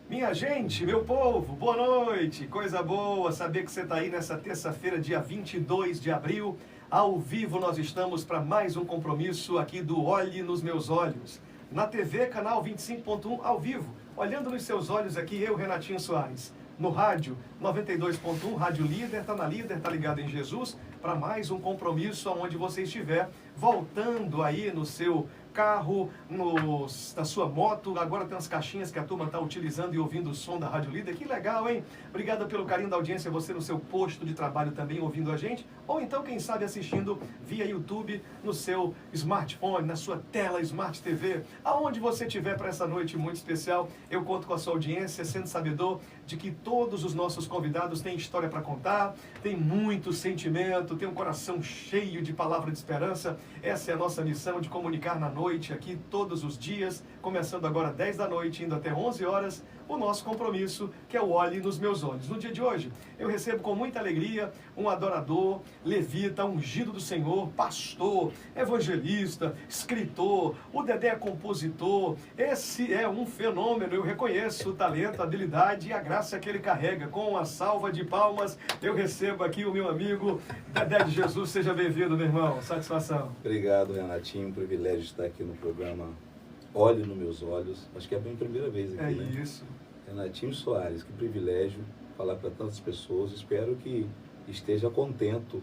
Minha gente, meu povo, boa noite, coisa boa saber que você está aí nessa terça-feira, dia 22 de abril, ao vivo nós estamos para mais um compromisso aqui do Olhe nos Meus Olhos, na TV, canal 25.1, ao vivo, olhando nos seus olhos aqui, eu, Renatinho Soares, no rádio 92.1, Rádio Líder, tá na Líder, tá ligado em Jesus, para mais um compromisso aonde você estiver, voltando aí no seu carro, na sua moto, agora tem umas caixinhas que a turma está utilizando e ouvindo o som da Rádio Líder, que legal, hein? Obrigado pelo carinho da audiência, você no seu posto de trabalho também ouvindo a gente, ou então, quem sabe, assistindo via YouTube, no seu smartphone, na sua tela Smart TV, aonde você estiver para essa noite muito especial, eu conto com a sua audiência, sendo sabedor de que todos os nossos convidados têm história para contar, tem muito sentimento, tem um coração cheio de palavra de esperança. Essa é a nossa missão de comunicar na noite aqui todos os dias, começando agora às 10 da noite, indo até 11 horas, o nosso compromisso, que é o Olhe nos Meus Olhos. No dia de hoje, eu recebo com muita alegria um adorador, levita, ungido do Senhor, pastor, evangelista, escritor, o Dedé é compositor. Esse é um fenômeno, eu reconheço o talento, a habilidade e a graça que ele carrega. Com uma salva de palmas, eu recebo aqui o meu amigo Dedé de Jesus. Seja bem-vindo, meu irmão. Satisfação. Obrigado, Renatinho. Um privilégio estar aqui no programa Olhe nos Meus Olhos. Acho que é a minha primeira vez aqui, né? É isso. Renatinho Soares, que privilégio falar para tantas pessoas. Espero que esteja contento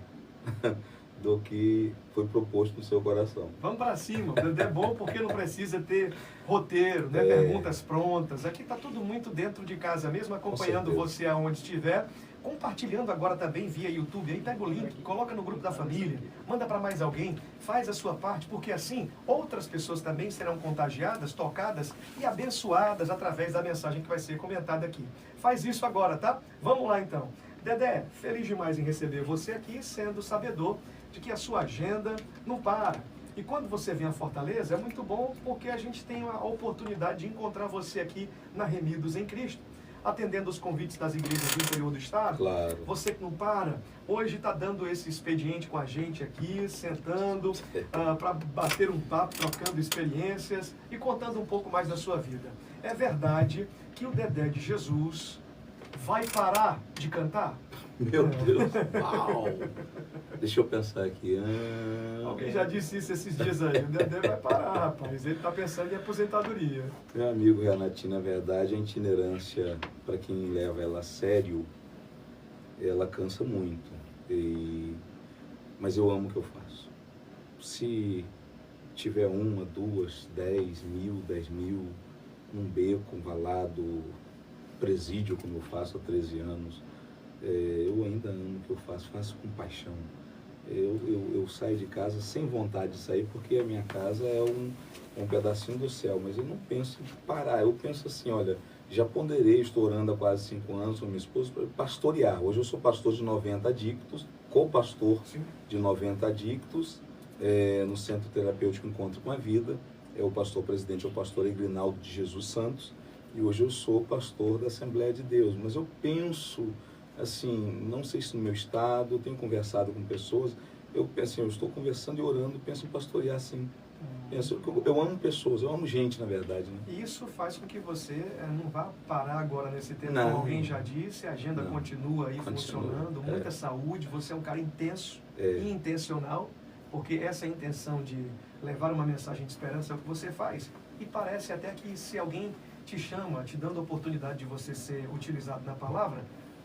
do que foi proposto no seu coração. Vamos para cima. O Dedé é bom porque não precisa ter roteiro, né? Perguntas prontas. Aqui está tudo muito dentro de casa mesmo, acompanhando você aonde estiver. Compartilhando agora também via YouTube, aí pega o link, coloca no grupo da família, manda para mais alguém, faz a sua parte, porque assim outras pessoas também serão contagiadas, tocadas e abençoadas através da mensagem que vai ser comentada aqui. Faz isso agora, tá? Vamos lá então. Dedé, feliz demais em receber você aqui, sendo sabedor de que a sua agenda não para. E quando você vem a Fortaleza, é muito bom porque a gente tem a oportunidade de encontrar você aqui na Remidos em Cristo, atendendo os convites das igrejas do interior do estado. Claro. Você que não para, hoje está dando esse expediente com a gente aqui, sentando para bater um papo, trocando experiências e contando um pouco mais da sua vida. É verdade que o Dedé de Jesus vai parar de cantar? Meu Deus, uau! Deixa eu pensar aqui. Alguém já disse isso esses dias aí. O Dedé vai parar, rapaz. Ele está pensando em aposentadoria. Meu amigo Renatinho, na verdade, a itinerância, para quem leva ela a sério, ela cansa muito. Mas eu amo o que eu faço. Se tiver 1, 2, 10 mil, 10 mil, um beco, um valado, presídio, como eu faço há 13 anos, eu ainda amo o que eu faço com paixão. Eu saio de casa sem vontade de sair, porque a minha casa é um pedacinho do céu, mas eu não penso em parar. Eu penso assim, olha, já ponderei, estou orando há quase 5 anos com minha esposa, para pastorear. Hoje eu sou pastor de 90 adictos, co-pastor de 90 adictos, no Centro Terapêutico Encontro com a Vida. O pastor-presidente é o pastor Egrinaldo de Jesus Santos, e hoje eu sou pastor da Assembleia de Deus. Mas eu penso, assim, não sei se no meu estado, eu tenho conversado com pessoas, eu penso assim, eu estou conversando e orando, penso em pastorear assim. Eu amo pessoas, eu amo gente, na verdade. Né? E isso faz com que você não vá parar agora nesse tempo, não, como alguém já disse, a agenda continua aí funcionando, muita saúde, você é um cara intenso e intencional, porque essa é a intenção de levar uma mensagem de esperança é o que você faz. E parece até que se alguém te chama, te dando a oportunidade de você ser utilizado na palavra,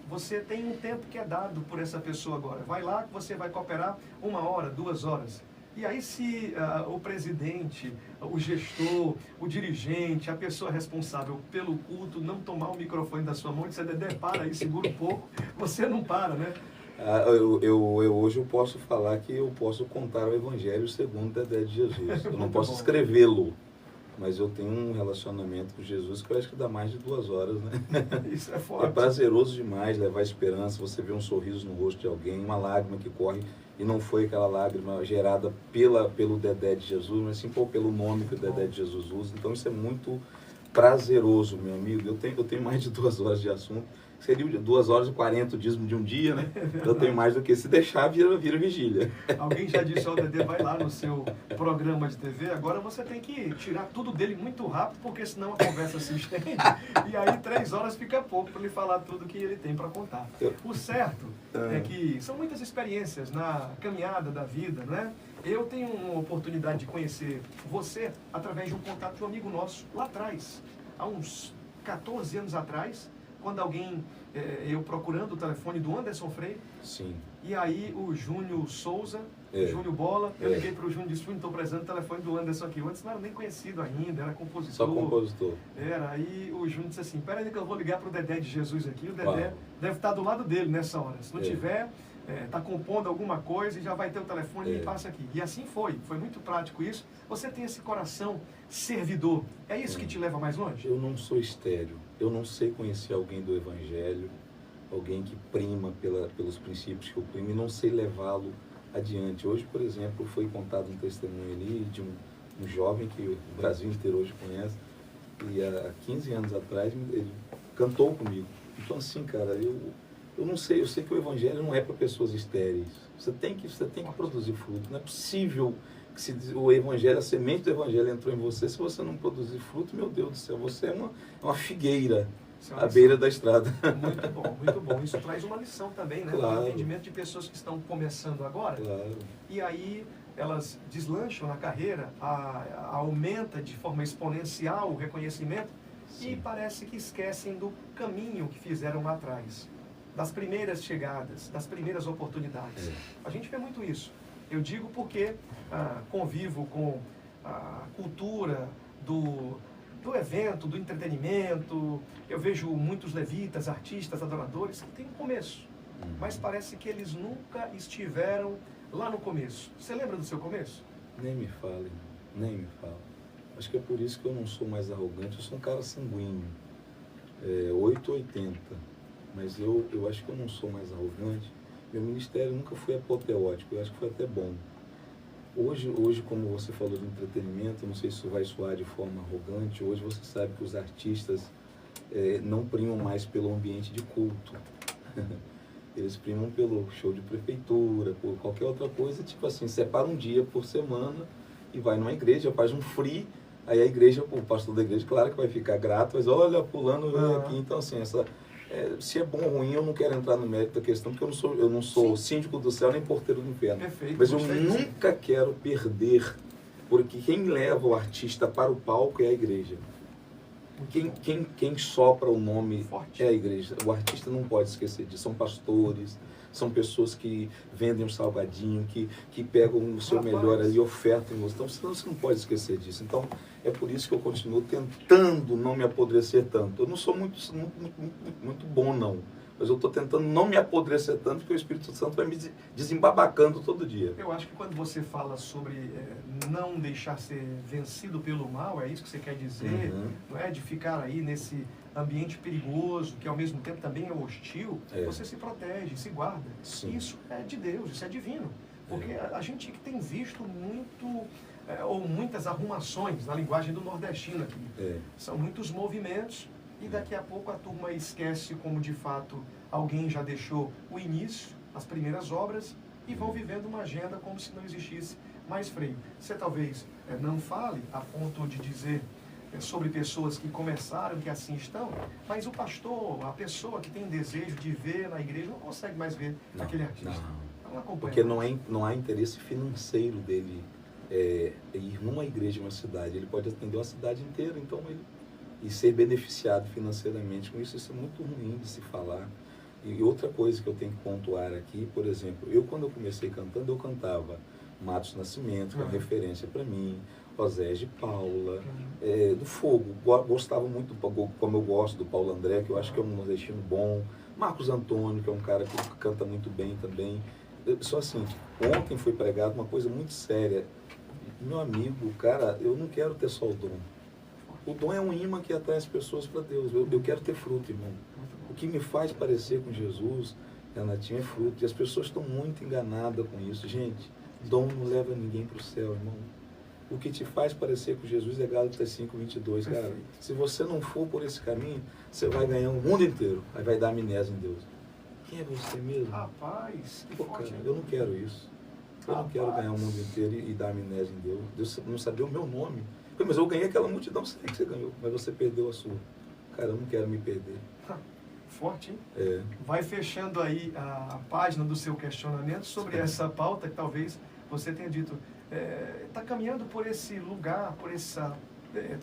você tem um tempo que é dado por essa pessoa agora. Vai lá que você vai cooperar 1 hora, 2 horas. E aí se o presidente, o gestor, o dirigente, a pessoa responsável pelo culto não tomar o microfone da sua mão e dizer, Dedé, para aí, segura um pouco, você não para, né? Hoje eu posso falar que eu posso contar o Evangelho segundo Dedé de Jesus. Eu não posso escrevê-lo, mas eu tenho um relacionamento com Jesus que eu acho que dá mais de 2 horas, né? Isso é forte. É prazeroso demais levar esperança, você vê um sorriso no rosto de alguém, uma lágrima que corre, e não foi aquela lágrima gerada pelo Dedé de Jesus, mas sim pelo nome que o Dedé de Jesus usa. Então isso é muito prazeroso, meu amigo. Eu tenho mais de 2 horas de assunto. seria 2h40 o dízimo de um dia, né? Eu tenho mais do que se deixar, vira vigília. Alguém já disse, ó, Dedê, vai lá no seu programa de TV, agora você tem que tirar tudo dele muito rápido, porque senão a conversa se estende, e aí 3 horas fica pouco para ele falar tudo que ele tem para contar. O certo é que são muitas experiências na caminhada da vida, né? Eu tenho uma oportunidade de conhecer você através de um contato de um amigo nosso lá atrás, há uns 14 anos atrás, quando alguém, eu procurando o telefone do Anderson Freire, sim. E aí o Júnior Souza, Júnior Bola, eu liguei para o Júnior e disse, estou precisando do telefone do Anderson aqui. O Anderson não era nem conhecido ainda, era compositor. Só compositor. Era, aí o Júnior disse assim, peraí que eu vou ligar para o Dedé de Jesus aqui, o Dedé deve estar do lado dele nessa hora. Se não tiver, está compondo alguma coisa e já vai ter o telefone e passa aqui. E assim foi muito prático isso. Você tem esse coração servidor, é isso que te leva mais longe? Eu não sou estéril, eu não sei conhecer alguém do Evangelho, alguém que prima pelos princípios que eu primo e não sei levá-lo adiante. Hoje, por exemplo, foi contado um testemunho ali de um jovem que o Brasil inteiro hoje conhece, e há 15 anos atrás ele cantou comigo. Então assim, cara, eu não sei, eu sei que o Evangelho não é para pessoas estéreis. Você tem que produzir fruto. Não é possível que se o Evangelho, a semente do Evangelho entrou em você, se você não produzir fruto, meu Deus do céu, você é uma figueira à beira da estrada. Muito bom, muito bom. Isso traz uma lição também, né? Claro. O entendimento de pessoas que estão começando agora. Claro. E aí elas deslancham na carreira, aumenta de forma exponencial o reconhecimento. Sim. E parece que esquecem do caminho que fizeram lá atrás, das primeiras chegadas, das primeiras oportunidades. A gente vê muito isso. Eu digo porque convivo com a cultura do evento, do entretenimento. Eu vejo muitos levitas, artistas, adoradores que têm um começo, mas parece que eles nunca estiveram lá no começo. Você lembra do seu começo? Nem me fale, nem me fale. Acho que é por isso que eu não sou mais arrogante, eu sou um cara sanguíneo, 880, mas eu acho que eu não sou mais arrogante. Meu ministério nunca foi apoteótico, eu acho que foi até bom. Hoje, como você falou de entretenimento, não sei se isso vai soar de forma arrogante, hoje você sabe que os artistas não primam mais pelo ambiente de culto. Eles primam pelo show de prefeitura, por qualquer outra coisa, tipo assim, separa um dia por semana e vai numa igreja, faz um free, aí a igreja, o pastor da igreja, claro que vai ficar grato, mas olha, fulano veio aqui, então assim, se é bom ou ruim, eu não quero entrar no mérito da questão, porque eu não sou síndico do céu nem porteiro do inferno. Perfeito, mas eu nunca quero perder, porque quem leva o artista para o palco é a igreja. Quem sopra o nome é a igreja. O artista não pode esquecer disso. São pastores, são pessoas que vendem um salgadinho, que pegam o seu melhor ali e ofertam em você. Então você não pode esquecer disso. Então é por isso que eu continuo tentando não me apodrecer tanto. Eu não sou muito bom, não. Mas eu estou tentando não me apodrecer tanto, porque o Espírito Santo vai me desembabacando todo dia. Eu acho que quando você fala sobre não deixar ser vencido pelo mal, é isso que você quer dizer, não é? De ficar aí nesse ambiente perigoso, que ao mesmo tempo também é hostil, você se protege, se guarda. Sim. Isso é de Deus, isso é divino. Porque a gente que tem visto muito, ou muitas arrumações, na linguagem do nordestino aqui. São muitos movimentos. E daqui a pouco a turma esquece como de fato alguém já deixou o início, as primeiras obras, e vão vivendo uma agenda como se não existisse mais freio. Você talvez não fale a ponto de dizer sobre pessoas que começaram, que assim estão, mas o pastor, a pessoa que tem desejo de ver na igreja, não consegue mais ver aquele artista. Não acompanha. Porque não há interesse financeiro dele ir numa igreja, numa cidade. Ele pode atender a cidade inteira, então e ser beneficiado financeiramente com isso, isso é muito ruim de se falar. E outra coisa que eu tenho que pontuar aqui, por exemplo, quando eu comecei cantando, eu cantava Matos Nascimento, que é uma referência para mim, Osés de Paula, do Fogo, gostava muito, como eu gosto do Paulo André, que eu acho que é um nordestino bom, Marcos Antônio, que é um cara que canta muito bem também. Só assim, ontem foi pregado uma coisa muito séria. Meu amigo, cara, eu não quero ter só o dom. O dom é um imã que atrai as pessoas para Deus. Eu quero ter fruto, irmão. O que me faz parecer com Jesus, Renatinho, é fruto. E as pessoas estão muito enganadas com isso. Gente, dom não leva ninguém para o céu, irmão. O que te faz parecer com Jesus é Gálatas 5:22, cara. Perfeito. Se você não for por esse caminho, você vai ganhar o mundo inteiro. Aí vai dar amnésia em Deus. Quem é você mesmo? Rapaz, que Pô, forte. cara, eu não quero isso. Eu não quero ganhar o mundo inteiro e dar amnésia em Deus. Deus não sabia o meu nome. Mas eu ganhei aquela multidão, sei que você ganhou, mas você perdeu a sua. Cara, eu não quero me perder. Forte, hein? É. Vai fechando aí a página do seu questionamento sobre essa pauta que talvez você tenha dito. Está caminhando por esse lugar, por essa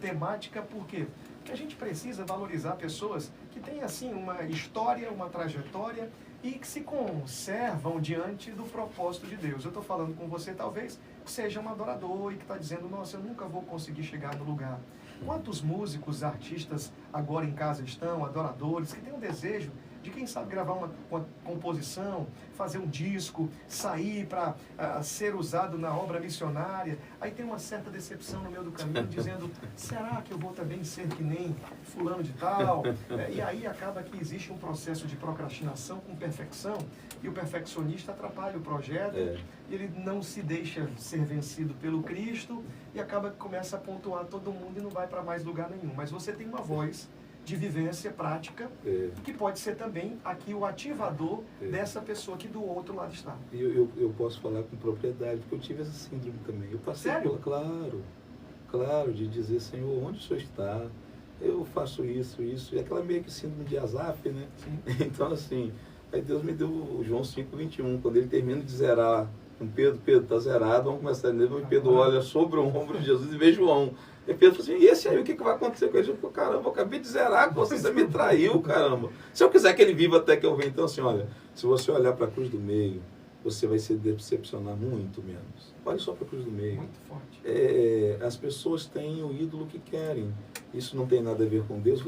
temática, por quê? Porque a gente precisa valorizar pessoas que têm assim uma história, uma trajetória e que se conservam diante do propósito de Deus. Eu estou falando com você, talvez, que seja um adorador e que está dizendo, nossa, eu nunca vou conseguir chegar no lugar. Quantos músicos, artistas agora em casa estão, adoradores, que têm um desejo de, quem sabe, gravar uma composição, fazer um disco, sair para ser usado na obra missionária. Aí tem uma certa decepção no meio do caminho, dizendo, será que eu vou também ser que nem fulano de tal? E aí acaba que existe um processo de procrastinação com perfecção, e o perfeccionista atrapalha o projeto, ele não se deixa ser vencido pelo Cristo, e acaba que começa a pontuar todo mundo e não vai para mais lugar nenhum. Mas você tem uma voz de vivência prática, que pode ser também aqui o ativador dessa pessoa que do outro lado está. Eu posso falar com propriedade, porque eu tive essa síndrome também. Eu passei pela, claro, de dizer, Senhor, onde o Senhor está? Eu faço isso, e aquela meio que síndrome de Asaf, né? Sim. Então, assim, aí Deus me deu o João 5:21, quando ele termina de zerar com Pedro, está zerado, vamos começar nele, e Pedro olha sobre o ombro de Jesus e vê João. E Pedro falou assim, e esse aí, o que vai acontecer com ele? Eu falei, caramba, eu acabei de zerar com você me traiu, caramba. Se eu quiser que ele viva até que eu venha, então assim, olha, se você olhar para a cruz do meio, você vai se decepcionar muito menos. Olha só para a cruz do meio. Muito forte. As pessoas têm o ídolo que querem. Isso não tem nada a ver com Deus.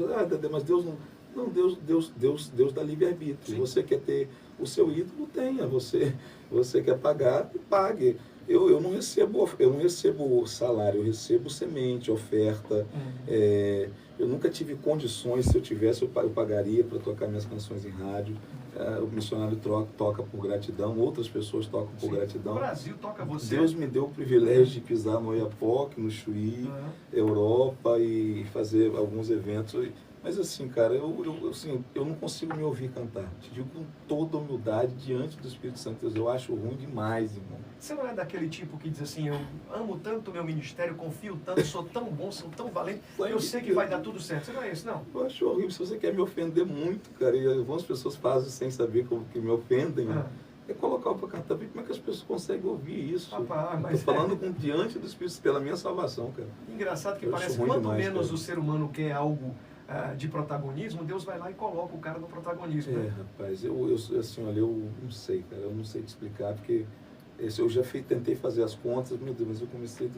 Mas Deus não... Não, Deus dá livre-arbítrio. Você quer ter o seu ídolo, tenha. Você quer pagar, pague. Eu não recebo salário, eu recebo semente, oferta. Eu nunca tive condições, se eu tivesse, eu pagaria para tocar minhas canções em rádio. O missionário toca por gratidão, outras pessoas tocam por gratidão. O Brasil toca você. Deus me deu o privilégio de pisar no Oiapoque, no Chuí, Europa, e fazer alguns eventos. Mas assim, cara, eu não consigo me ouvir cantar. Te digo com toda humildade diante do Espírito Santo de Deus. Eu acho ruim demais, irmão. Você não é daquele tipo que diz assim, eu amo tanto o meu ministério, confio tanto, sou tão bom, sou tão valente, eu sei que vai dar tudo certo. Você não é isso, não? Eu acho horrível. Se você quer me ofender muito, cara, e algumas pessoas fazem sem saber como que me ofendem, é colocar para cantar. Como é que as pessoas conseguem ouvir isso? Estou falando diante do Espírito, pela minha salvação, cara. Engraçado que parece que quanto menos cara. O ser humano quer algo de protagonismo, Deus vai lá e coloca o cara no protagonismo. Rapaz, assim, olha, eu não sei, cara, eu não sei te explicar, porque eu já tentei fazer as contas, meu Deus, mas eu comecei,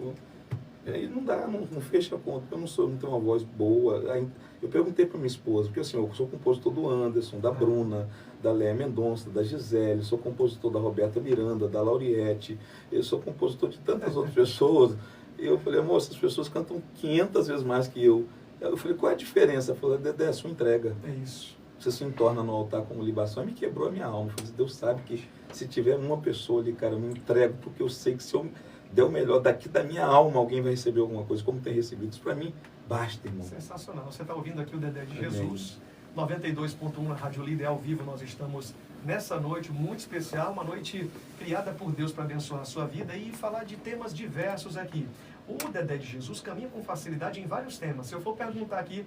aí não dá, não fecha a conta, porque eu não tenho uma voz boa. Aí, eu perguntei para minha esposa, porque assim, eu sou compositor do Anderson, da Bruna, da Léa Mendonça, da Gisele, sou compositor da Roberta Miranda, da Lauriette, eu sou compositor de tantas outras pessoas. E eu falei, amor, essas pessoas cantam 500 vezes mais que eu. Eu falei, qual é a diferença? Ela falou, Dedé, é a sua entrega. É isso. Você se entorna no altar como libação. E me quebrou a minha alma. Eu falei, Deus sabe que se tiver uma pessoa ali, cara, eu me entrego, porque eu sei que se eu der o melhor daqui da minha alma, alguém vai receber alguma coisa, como tem recebido. Isso para mim, basta, irmão. Sensacional. Você está ouvindo aqui o Dedé de Jesus. 92.1 na Rádio Líder, ao vivo. Nós estamos nessa noite muito especial, uma noite criada por Deus para abençoar a sua vida e falar de temas diversos aqui. O Dedé de Jesus caminha com facilidade em vários temas. Se eu for perguntar aqui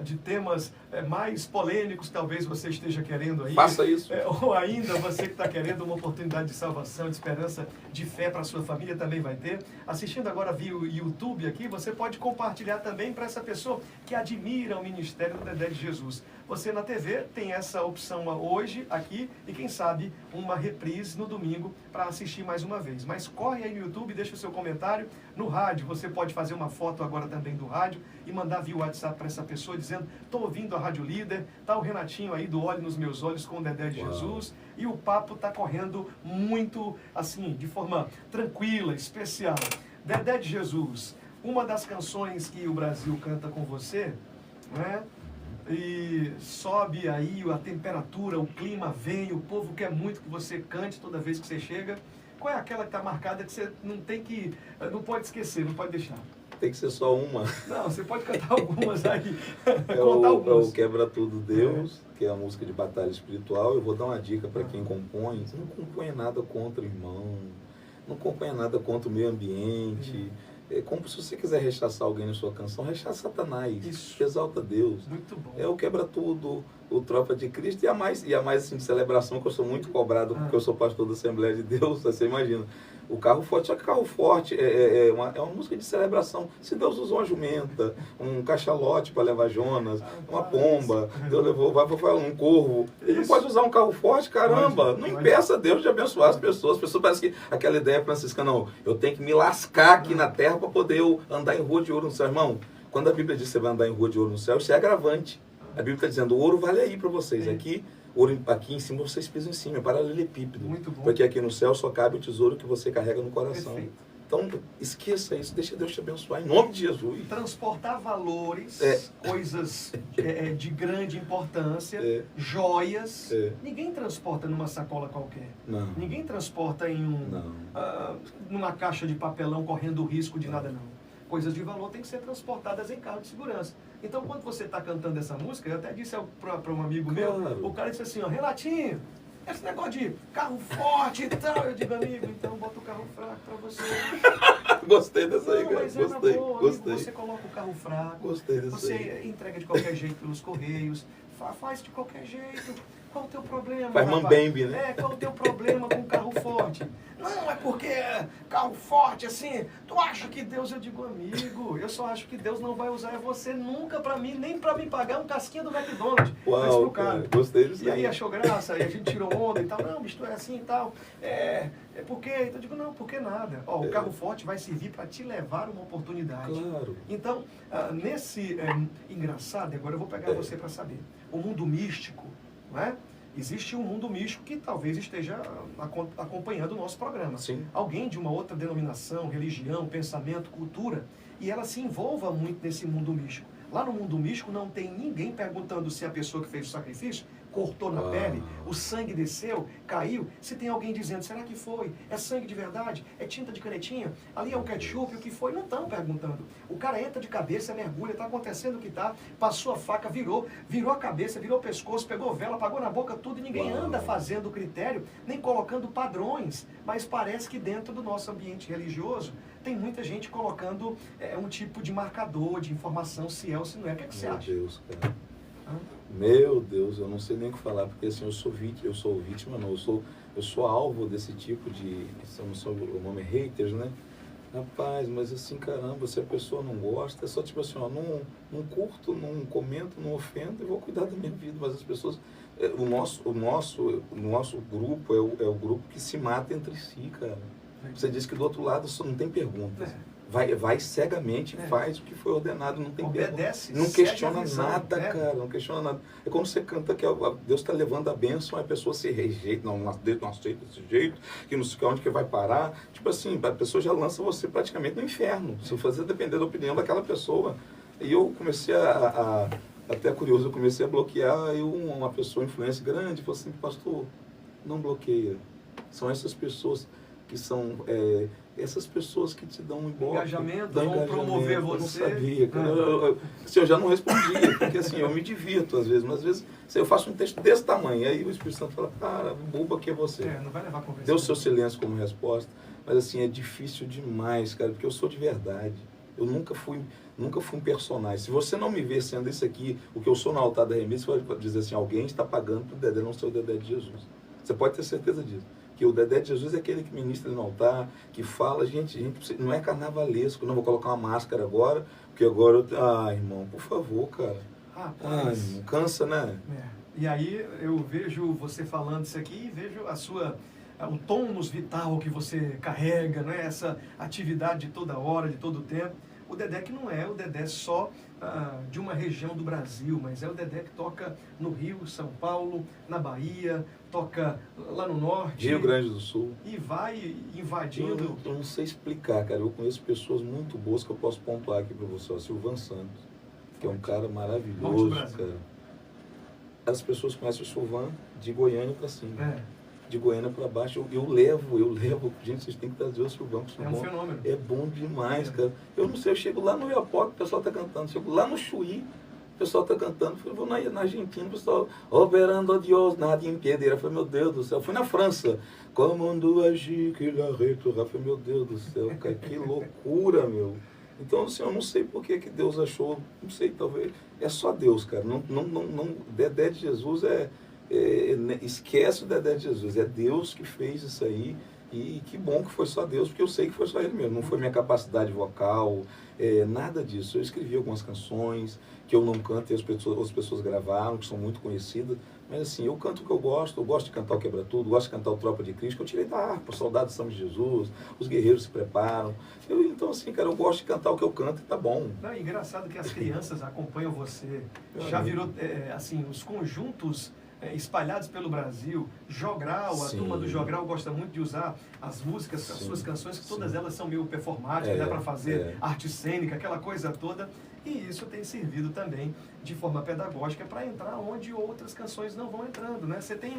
de temas mais polêmicos, talvez você esteja querendo aí. Faça isso. Ou ainda você que está querendo uma oportunidade de salvação, de esperança, de fé para a sua família, também vai ter. Assistindo agora via o YouTube aqui, você pode compartilhar também para essa pessoa que admira o ministério do Dedé de Jesus. Você na TV tem essa opção hoje, aqui, e quem sabe uma reprise no domingo para assistir mais uma vez. Mas corre aí no YouTube, deixa o seu comentário. No rádio, você pode fazer uma foto agora também do rádio e mandar via WhatsApp para essa pessoa dizendo, estou ouvindo a Rádio Líder, tá o Renatinho aí do Olho nos Meus Olhos com o Dedé de Jesus, e o papo está correndo muito, assim, de forma tranquila, especial. Dedé de Jesus, uma das canções que o Brasil canta com você, né? E sobe aí a temperatura, o clima vem, o povo quer muito que você cante toda vez que você chega. qual é aquela que está marcada que você não pode esquecer, não pode deixar? Tem que ser só uma. Não, você pode cantar algumas aí, É contar algumas. o Quebra Tudo Deus, que é a música de batalha espiritual. Eu vou dar uma dica para quem compõe. Não componha nada contra o irmão, não componha nada contra o meio ambiente. É como se você quiser rechaçar alguém na sua canção, rechaça Satanás, Isso. exalta Deus. Muito bom. É o Quebra Tudo, o Tropa de Cristo, e a mais assim, de celebração, que eu sou muito cobrado, porque eu sou pastor da Assembleia de Deus, você imagina. O Carro Forte, só que Carro Forte é uma música de celebração. Se Deus usou uma jumenta, um cachalote para levar Jonas, uma pomba, Deus levou, vai falar um corvo. Ele não pode usar um carro forte, caramba. Não impeça Deus de abençoar as pessoas. As pessoas parecem que aquela ideia franciscana, não, eu tenho que me lascar aqui na terra para poder eu andar em rua de ouro no céu. Irmão, quando a Bíblia diz que você vai andar em rua de ouro no céu, isso é agravante. A Bíblia está dizendo, o ouro vale aí para vocês. Aqui em cima vocês pisam em cima, é paralelepípedo. Muito bom. Porque aqui no céu só cabe o tesouro que você carrega no coração. Perfeito. Então, esqueça isso, deixa Deus te abençoar, em nome de Jesus. Transportar valores, coisas de grande importância, joias. Ninguém transporta numa sacola qualquer. Não. Ninguém transporta em numa caixa de papelão correndo risco de nada, não. Coisas de valor têm que ser transportadas em carro de segurança. Então, quando você está cantando essa música, eu até disse para um amigo meu, o cara disse assim, ó, Renatinho, esse negócio de carro forte e tal. Eu digo, amigo, então bota o carro fraco para você. Gostei dessa aí, cara. Mas Gostei, boa, gostei. Você coloca o carro fraco. Gostei dessa Você aí. entrega de qualquer jeito pelos correios. Faz de qualquer jeito. Qual o teu problema? Faz mambembe, né? Qual o teu problema com carro forte? Não, é porque carro forte, assim, tu acha que Deus, eu digo, amigo, eu só acho que Deus não vai usar você nunca pra mim, nem pra me pagar um casquinha do McDonald's. Uau, cara, gostei disso. E aí achou graça, e a gente tirou onda e tal, não, bicho, tu é assim e tal. É porque, então eu digo, não, porque nada. Ó, o carro forte vai servir pra te levar uma oportunidade. Claro. Então, nesse engraçado, agora eu vou pegar você pra saber, o mundo místico, não é? Existe um mundo místico que talvez esteja acompanhando o nosso programa. Sim. Alguém de uma outra denominação, religião, pensamento, cultura, e ela se envolva muito nesse mundo místico. Lá no mundo místico não tem ninguém perguntando se a pessoa que fez o sacrifício cortou na pele, o sangue desceu, caiu. Se tem alguém dizendo, será que foi? É sangue de verdade? É tinta de canetinha? Ali é um ketchup? O que foi? Não estão perguntando. O cara entra de cabeça, mergulha, está acontecendo o que está, passou a faca, virou a cabeça, virou o pescoço, pegou vela, apagou na boca tudo e ninguém anda fazendo critério, nem colocando padrões. Mas parece que dentro do nosso ambiente religioso tem muita gente colocando um tipo de marcador, de informação, se é ou se não é. O que, é que você acha? Meu Deus, cara. Meu Deus, eu não sei nem o que falar, porque assim, eu sou vítima, não, eu sou alvo desse tipo de, o nome é haters, né? Rapaz, mas assim, caramba, se a pessoa não gosta, é só tipo assim, ó, não curto, não comento, não ofendo e vou cuidar da minha vida, mas as pessoas, o nosso grupo é o grupo que se mata entre si, cara. Você disse que do outro lado só não tem perguntas. Vai cegamente, faz o que foi ordenado, não tem obedece, não questiona visão, nada, cara, não questiona nada. É quando você canta que Deus está levando a bênção, a pessoa se rejeita, Deus não aceita desse jeito, que não sei onde que vai parar. Tipo assim, a pessoa já lança você praticamente no inferno, se você depender da opinião daquela pessoa. E eu comecei até curioso, eu comecei a bloquear, e uma pessoa influência grande falou assim, pastor, não bloqueia. São essas pessoas que são... essas pessoas que te dão um ibope, engajamento, vão promover você. Eu não sabia, cara. Eu já não respondia, porque assim, eu me divirto às vezes, mas às vezes eu faço um texto desse tamanho, aí o Espírito Santo fala, cara, bobo aqui é você. Não vai levar a conversa. Deu o seu silêncio como resposta, mas assim, é difícil demais, cara, porque eu sou de verdade. Eu nunca fui um personagem. Se você não me vê sendo isso aqui, o que eu sou no altar da remissa, você vai dizer assim, alguém está pagando para o Dedé não ser o Dedé de Jesus. Você pode ter certeza disso. Que o Dedé de Jesus é aquele que ministra no altar, que fala, gente, não é carnavalesco, não vou colocar uma máscara agora, porque agora irmão, por favor, cara. Irmão, cansa, né? E aí eu vejo você falando isso aqui e vejo o tônus vital que você carrega, né? Essa atividade de toda hora, de todo tempo. O Dedé que não é o Dedé só de uma região do Brasil, mas é o Dedé que toca no Rio, São Paulo, na Bahia, toca lá no Norte. Rio Grande do Sul. E vai invadindo. Eu não sei explicar, cara. Eu conheço pessoas muito boas que eu posso pontuar aqui para você. O Silvan Santos, que é um cara maravilhoso, cara. As pessoas conhecem o Silvan de Goiânia para cima. de Goiânia para baixo, eu levo. Gente, vocês têm que trazer o Silvão. É um fenômeno. É bom demais, cara. Eu não sei, eu chego lá no Iapoque, o pessoal tá cantando. Chego lá no Chuí, o pessoal tá cantando. Eu vou na Argentina, o pessoal, operando Dios, nada impiedirá. Eu falei, meu Deus do céu. Eu fui na França. Comando agir, que la retorra. Eu falei, meu Deus do céu, cara, que loucura, meu. Então, assim, eu não sei por que Deus achou, não sei, talvez, é só Deus, cara. Não, Dedé de Jesus esquece o Dedé de Jesus, é Deus que fez isso aí. E que bom que foi só Deus, porque eu sei que foi só Ele mesmo. Não foi minha capacidade vocal, nada disso. Eu escrevi algumas canções que eu não canto e as pessoas gravaram, que são muito conhecidas. Mas assim, eu canto o que eu gosto de cantar o Quebra Tudo, gosto de cantar o Tropa de Cristo, que eu tirei da harpa, Soldado São de Jesus, Os Guerreiros Se Preparam. Então assim, cara, eu gosto de cantar o que eu canto e tá bom. Não, é engraçado que as crianças acompanham você. Já virou, assim, os conjuntos espalhados pelo Brasil. Jogral, a turma do Jogral gosta muito de usar as músicas, as suas canções, que todas elas são meio performáticas, dá para fazer arte cênica, aquela coisa toda. E isso tem servido também de forma pedagógica para entrar onde outras canções não vão entrando, né? Você tem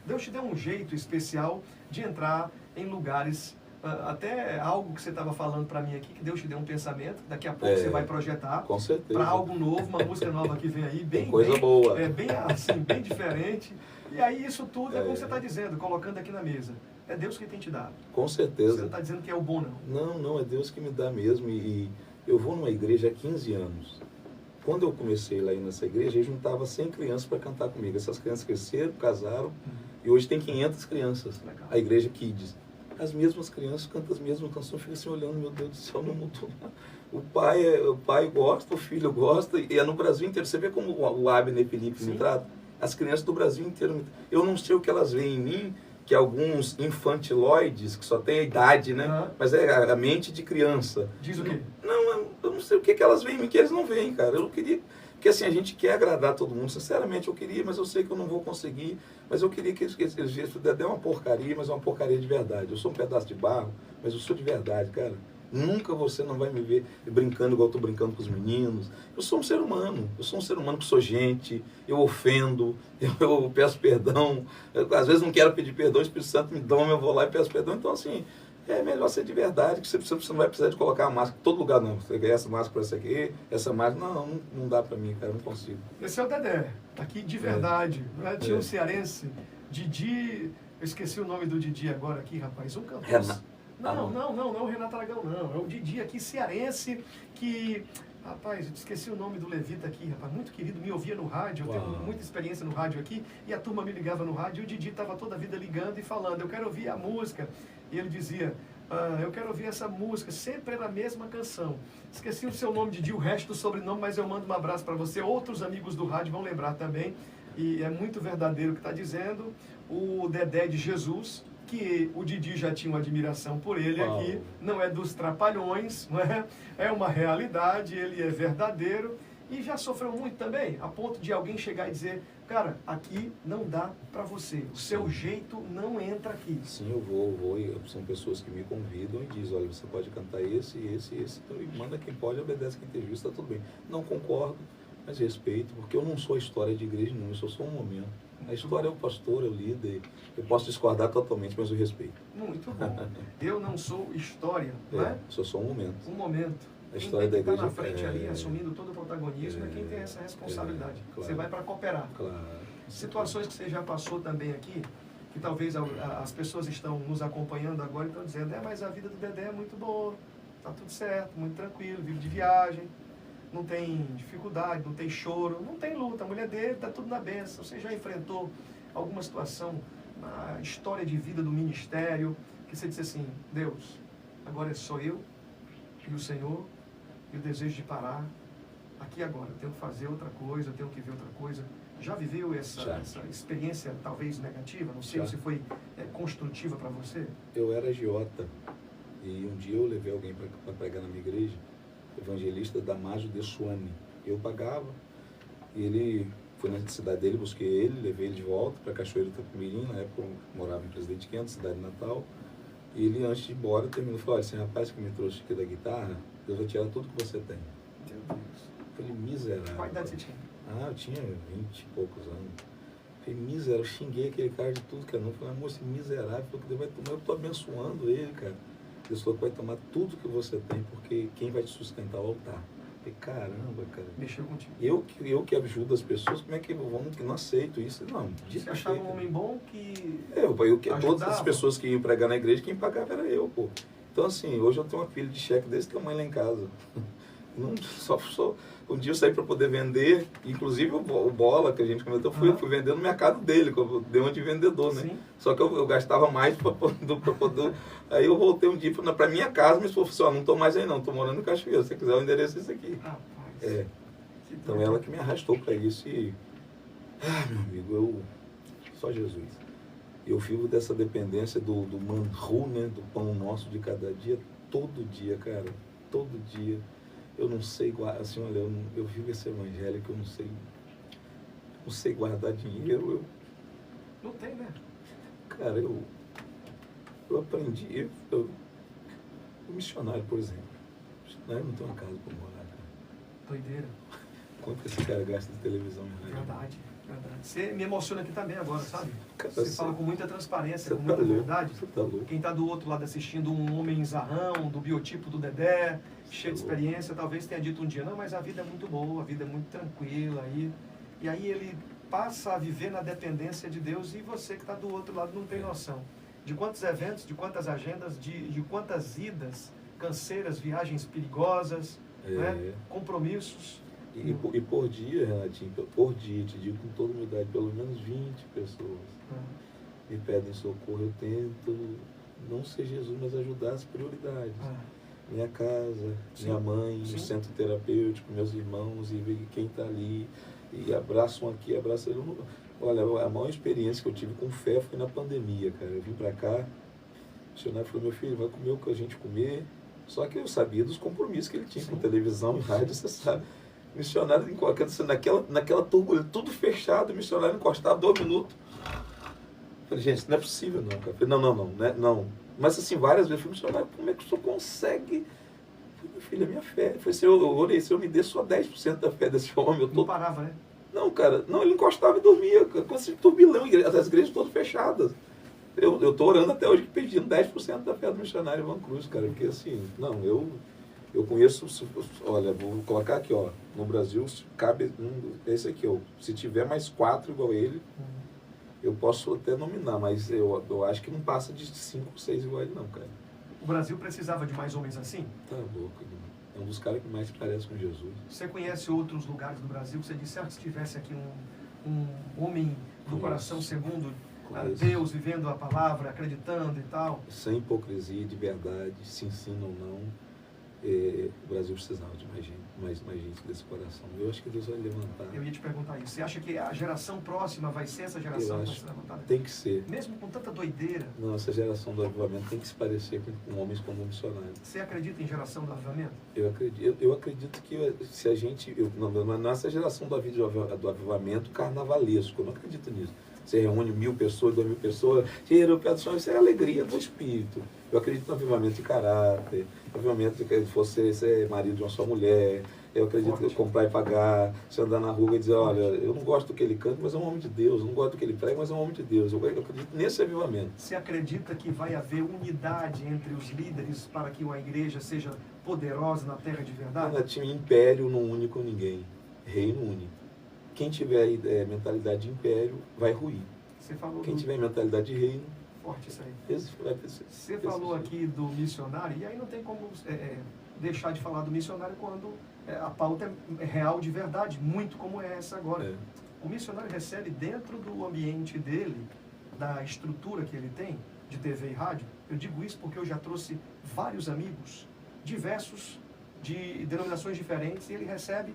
Deus te deu um jeito especial de entrar em lugares, até algo que você estava falando para mim aqui, que Deus te deu um pensamento, daqui a pouco você vai projetar para algo novo, uma música nova que vem aí, bem boa. Bem assim, bem diferente. E aí isso tudo é como você está dizendo, colocando aqui na mesa. É Deus que tem te dado. Com certeza. Você não está dizendo que é o bom, não. Não, é Deus que me dá mesmo. E eu vou numa igreja há 15 anos. Quando eu comecei lá nessa igreja, eu juntava 100 crianças para cantar comigo. Essas crianças cresceram, casaram, e hoje tem 500 crianças. Legal. A igreja Kids. As mesmas crianças cantam as mesmas canções, fica assim olhando, meu Deus do céu, não mudou nada. O pai gosta, o filho gosta, e é no Brasil inteiro. Você vê como o Abner Felipe me trata? As crianças do Brasil inteiro. Eu não sei o que elas veem em mim, que alguns infantiloides, que só tem a idade, né? Mas é a mente de criança. Diz o quê? Não, eu não sei o que elas veem em mim, que eles não veem, cara. Eu não queria... Porque assim, a gente quer agradar todo mundo. Sinceramente, eu queria, mas eu sei que eu não vou conseguir. Mas eu queria que esse gesto der uma porcaria, mas é uma porcaria de verdade. Eu sou um pedaço de barro, mas eu sou de verdade, cara. Nunca você não vai me ver brincando igual eu estou brincando com os meninos. Eu sou um ser humano. Eu sou um ser humano que sou gente. Eu ofendo. Eu peço perdão. Às vezes não quero pedir perdão. O Espírito Santo me doma, eu vou lá e peço perdão. Então, assim... É melhor ser de verdade, que você não vai precisar de colocar a máscara em todo lugar, não. Você quer essa máscara para essa aqui, essa máscara... Não dá para mim, cara, não consigo. Esse é o Dedé, aqui de verdade. Né? Tinha um cearense, Didi... Eu esqueci o nome do Didi agora aqui, rapaz. Um cantor... Não, o Renato Aragão, não. É o Didi aqui, cearense, que... Rapaz, eu esqueci o nome do Levita aqui, rapaz, muito querido, me ouvia no rádio, eu tenho muita experiência no rádio aqui, e a turma me ligava no rádio, e o Didi estava toda a vida ligando e falando, eu quero ouvir a música. E ele dizia, eu quero ouvir essa música, sempre era a mesma canção. Esqueci o seu nome, Didi, o resto do sobrenome, mas eu mando um abraço para você. Outros amigos do rádio vão lembrar também, e é muito verdadeiro o que está dizendo. O Dedé de Jesus, que o Didi já tinha uma admiração por ele aqui, não é dos trapalhões, não é? É uma realidade, ele é verdadeiro e já sofreu muito também, a ponto de alguém chegar e dizer, cara, aqui não dá para você, o seu jeito não entra aqui. Sim, eu vou, e são pessoas que me convidam e dizem, olha, você pode cantar esse, então manda quem pode, obedece quem tem justo, tá tudo bem. Não concordo, mas respeito, porque eu não sou a história de igreja nenhuma, eu sou só um momento. A história é o pastor, é o líder. Eu posso discordar totalmente, mas eu respeito. Muito bom. Eu não sou história, não é? Sou só um momento. Um momento. A história da igreja na frente ali, assumindo todo o protagonismo, é quem tem essa responsabilidade. Claro. Você vai para cooperar. Claro. Situações que você já passou também aqui, que talvez as pessoas estão nos acompanhando agora e estão dizendo, mas a vida do Dedé é muito boa, tá tudo certo, muito tranquilo, vive de viagem. Não tem dificuldade, não tem choro, não tem luta. A mulher dele está tudo na bênção. Você já enfrentou alguma situação na história de vida do ministério que você disse assim, Deus, agora é só eu e o Senhor e o desejo de parar aqui agora. Eu tenho que fazer outra coisa, eu tenho que ver outra coisa. Já viveu essa experiência talvez negativa? Não sei se foi construtiva para você? Eu era agiota e um dia eu levei alguém para pregar na minha igreja, evangelista Damásio de Suane. Eu pagava, e ele foi na cidade dele, busquei ele, levei ele de volta para Cachoeiro do Itapemirim, na época eu morava em Presidente Quento, cidade de Natal, e ele antes de ir embora terminou e falou, olha, esse rapaz que me trouxe aqui da guitarra, Deus vai tirar tudo que você tem. Meu Deus. Eu falei, miserável. Qual idade você tinha? Eu tinha 20 e poucos anos. Falei, miserável, xinguei aquele cara de tudo que é não. Falei, amor, esse miserável, falou que Deus vai tomar, eu estou abençoando ele, cara. Deus falou que vai tomar tudo que você tem, porque quem vai te sustentar é o altar. Falei, caramba, cara. Mexeu contigo. Eu que ajudo as pessoas, como é que eu não aceito isso? Não, você achava um homem bom que todas as pessoas que iam pregar na igreja, quem pagava era eu, pô. Então, assim, hoje eu tenho uma pilha de cheque desse tamanho lá em casa. Não, só um dia eu saí para poder vender, inclusive o Bola, que a gente comentou, fui vender no mercado dele, que eu dei um de vendedor, né? Sim. Só que eu gastava mais para poder... Aí eu voltei um dia para minha casa, mas falou assim, ó, não estou mais aí não, estou morando em Cachoeira, se você quiser o endereço é esse aqui. Então ela que me arrastou para isso e... meu amigo, só Jesus. Eu vivo dessa dependência do manru, né? Do pão nosso de cada dia, todo dia, cara, todo dia. Eu não sei, assim, olha, eu vivo esse evangelho que eu não sei guardar dinheiro. Não tem, né? Cara, eu aprendi, o missionário, por exemplo, o missionário não tem uma casa para morar, cara. Doideira. Quanto que esse cara gasta de televisão em rádio? Verdade. Você me emociona aqui também agora, sabe? Cara, você fala com muita transparência, com muita verdade. Você tá louco. Quem está do outro lado assistindo um homem zarrão, do biotipo do Dedé, cheio de experiência, talvez tenha dito um dia, não, mas a vida é muito boa, a vida é muito tranquila. E aí ele passa a viver na dependência de Deus e você que está do outro lado não tem noção de quantos eventos, de quantas agendas, de quantas idas, canseiras, viagens perigosas, né? Compromissos. E por dia, Renatinho, por dia, te digo com toda humildade, pelo menos 20 pessoas me pedem socorro. Eu tento não ser Jesus, mas ajudar as prioridades. Minha casa, minha mãe, o centro terapêutico, meus irmãos, e ver quem está ali. E abraço um aqui, abraço ali. Olha, a maior experiência que eu tive com fé foi na pandemia, cara. Eu vim para cá, o missionário falou, meu filho, vai comer o que a gente comer. Só que eu sabia dos compromissos que ele tinha com televisão e rádio, você sabe. Missionário naquela turbulência, tudo fechado, missionário encostado, 2 minutos. Falei, gente, isso não é possível não, cara. Falei, não. Mas assim, várias vezes, eu falei, missionário, como é que o senhor consegue? Falei, meu filho, é minha fé. Eu falei, eu orei, Senhor, me dê só 10% da fé desse homem. Não parava, né? Não, cara, ele encostava e dormia, com esse turbilhão, as igrejas todas fechadas. Eu tô orando até hoje pedindo 10% da fé do missionário Ivan Cruz, cara, porque assim, eu conheço, olha, vou colocar aqui, ó, no Brasil cabe esse aqui, ó, se tiver mais 4 igual ele, eu posso até nominar, mas eu acho que não passa de 5 ou 6 igual ele não, cara. O Brasil precisava de mais homens assim? Tá louco, é um dos caras que mais parece com Jesus. Você conhece outros lugares do Brasil que você disse, se tivesse aqui um homem do coração segundo Deus, vivendo a palavra, acreditando e tal? Sem hipocrisia, de verdade, se ensina ou não. O Brasil precisava de mais gente desse coração. Eu acho que Deus vai levantar. Eu ia te perguntar isso. Você acha que a geração próxima vai ser essa geração que vai ser levantada? Tem que ser. Mesmo com tanta doideira? Não, essa geração do avivamento tem que se parecer com homens como missionários. Você acredita em geração do avivamento? Eu acredito que se a gente... Não essa geração do avivamento carnavalesco, eu não acredito nisso. Você reúne 1.000 pessoas, 2.000 pessoas, tira o pé do chão, isso é a alegria do espírito. Eu acredito no avivamento de caráter, avivamento de você ser marido de uma só mulher. Eu acredito que comprar e pagar, você andar na rua e dizer, olha, eu não gosto do que ele canta, mas é um homem de Deus. Eu não gosto do que ele prega, mas é um homem de Deus. Eu acredito nesse avivamento. Você acredita que vai haver unidade entre os líderes para que uma igreja seja poderosa na terra de verdade? Tinha império não une com ninguém, reino une. Quem tiver mentalidade de império vai ruir. Quem tiver mentalidade de reino... Forte isso aí. Você falou aqui do missionário, e aí não tem como deixar de falar do missionário quando a pauta é real de verdade, muito como é essa agora. O missionário recebe dentro do ambiente dele, da estrutura que ele tem, de TV e rádio. Eu digo isso porque eu já trouxe vários amigos, diversos, de denominações diferentes, e ele recebe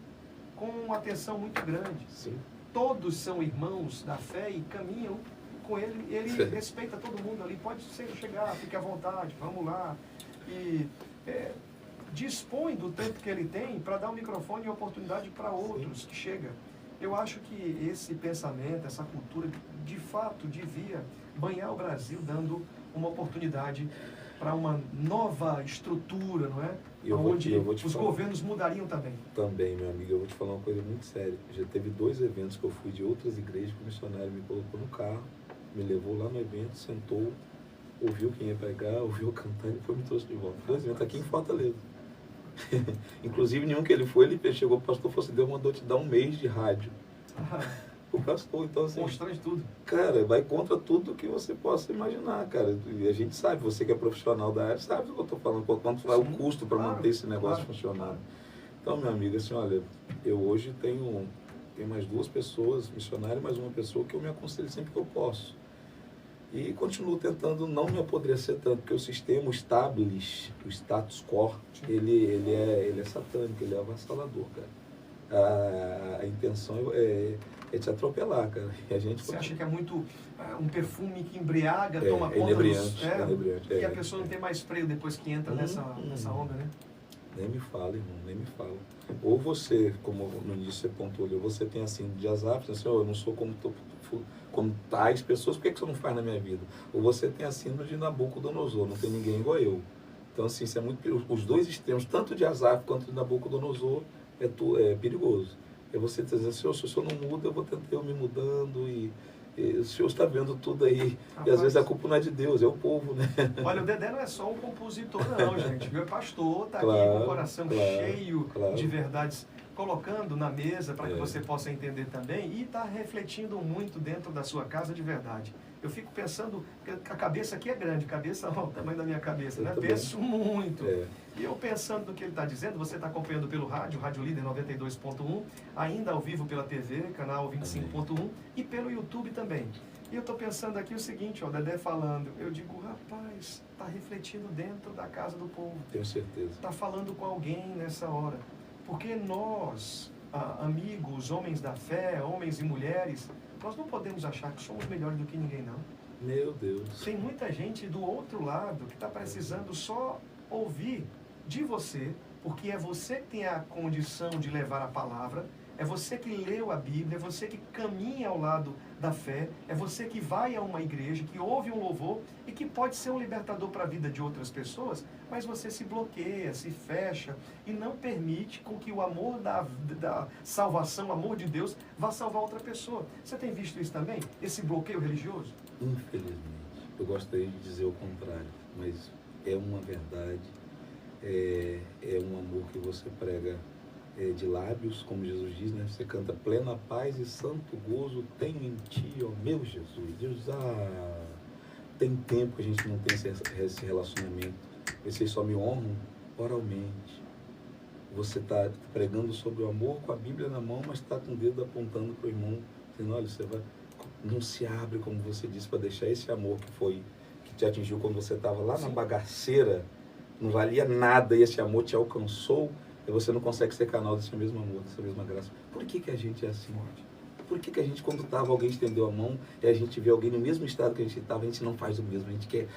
com uma atenção muito grande. Sim. Todos são irmãos da fé e caminham com ele. Ele respeita todo mundo ali. Pode chegar, fique à vontade, vamos lá. E dispõe do tempo que ele tem para dar um microfone e oportunidade para outros que chegam. Eu acho que esse pensamento, essa cultura, de fato, devia banhar o Brasil, dando uma oportunidade para uma nova estrutura, não é? Eu onde vou te os falar. governos mudariam também. Também, meu amigo, eu vou te falar uma coisa muito séria. Já teve 2 eventos que eu fui de outras igrejas que o missionário me colocou no carro, me levou lá no evento, sentou, ouviu quem ia pregar, ouviu eu cantar e depois me trouxe de volta. 2 eventos aqui em Fortaleza. Inclusive, nenhum que ele foi, ele chegou, o pastor falou assim, Deus mandou te dar 1 mês de rádio. O pastor, então assim... Constrange tudo. Cara, vai contra tudo que você possa imaginar, cara. E a gente sabe, você que é profissional da área, sabe o que eu estou falando, quanto é o custo para manter esse negócio funcionando. Então, meu amigo, assim, olha, eu hoje tenho mais 2 pessoas, missionárias, mais uma pessoa que eu me aconselho sempre que eu posso. E continuo tentando não me apodrecer tanto, porque o sistema, o establish, o status quo, ele é satânico, ele é avassalador, cara. A intenção é te atropelar, cara. E a gente Você acha que é muito um perfume que embriaga, toma conta inebriante, dos... E a pessoa não tem mais freio depois que entra nessa onda, né? Nem me fala, irmão, nem me fala. Ou você, como no início você pontuou, ou você tem assim de azar, assim, eu não sou como tais pessoas, por que você não faz na minha vida? Ou você tem a síndrome de Nabucodonosor, não tem ninguém igual eu. Então, assim, isso é muito perigoso. Os 2 extremos, tanto de azar quanto de Nabucodonosor, é perigoso. É você dizer, Senhor, se o Senhor não muda, eu vou tentar eu me mudando e o Senhor está vendo tudo aí. Rapaz. E às vezes a culpa não é de Deus, é o povo, né? Olha, o Dedé não é só um compositor não, gente. Meu pastor está aqui com o coração cheio de verdades, colocando na mesa para que você possa entender também e está refletindo muito dentro da sua casa de verdade. Eu fico pensando, que a cabeça aqui é grande, cabeça é o tamanho da minha cabeça, né? Penso muito. E eu pensando no que ele está dizendo, você está acompanhando pelo rádio, Rádio Líder 92.1, ainda ao vivo pela TV, canal 25.1 e pelo YouTube também. E eu estou pensando aqui o seguinte, ó, Dedé falando, eu digo, rapaz, está refletindo dentro da casa do povo. Tenho certeza. Está falando com alguém nessa hora. Porque nós, amigos, homens da fé, homens e mulheres, nós não podemos achar que somos melhores do que ninguém, não. Meu Deus. Tem muita gente do outro lado que está precisando só ouvir de você, porque é você que tem a condição de levar a palavra, é você que leu a Bíblia, é você que caminha ao lado da fé, é você que vai a uma igreja, que ouve um louvor e que pode ser um libertador para a vida de outras pessoas, mas você se bloqueia, se fecha e não permite com que o amor da salvação, o amor de Deus, vá salvar outra pessoa. Você tem visto isso também? Esse bloqueio religioso? Infelizmente. Eu gostaria de dizer o contrário, mas é uma verdade, é um amor que você prega de lábios, como Jesus diz, né? Você canta plena paz e santo gozo tenho em ti, ó meu Jesus. Deus, tem tempo que a gente não tem esse relacionamento. Vocês só me honram oralmente. Você está pregando sobre o amor com a Bíblia na mão, mas está com o dedo apontando para o irmão, dizendo, olha, você não se abre, como você disse, para deixar esse amor que te atingiu quando você estava lá na bagaceira, não valia nada e esse amor te alcançou. E você não consegue ser canal desse mesmo amor, dessa mesma graça. Por que a gente é assim? Por que a gente, quando estava, alguém estendeu a mão e a gente vê alguém no mesmo estado que a gente estava, a gente não faz o mesmo, a gente quer...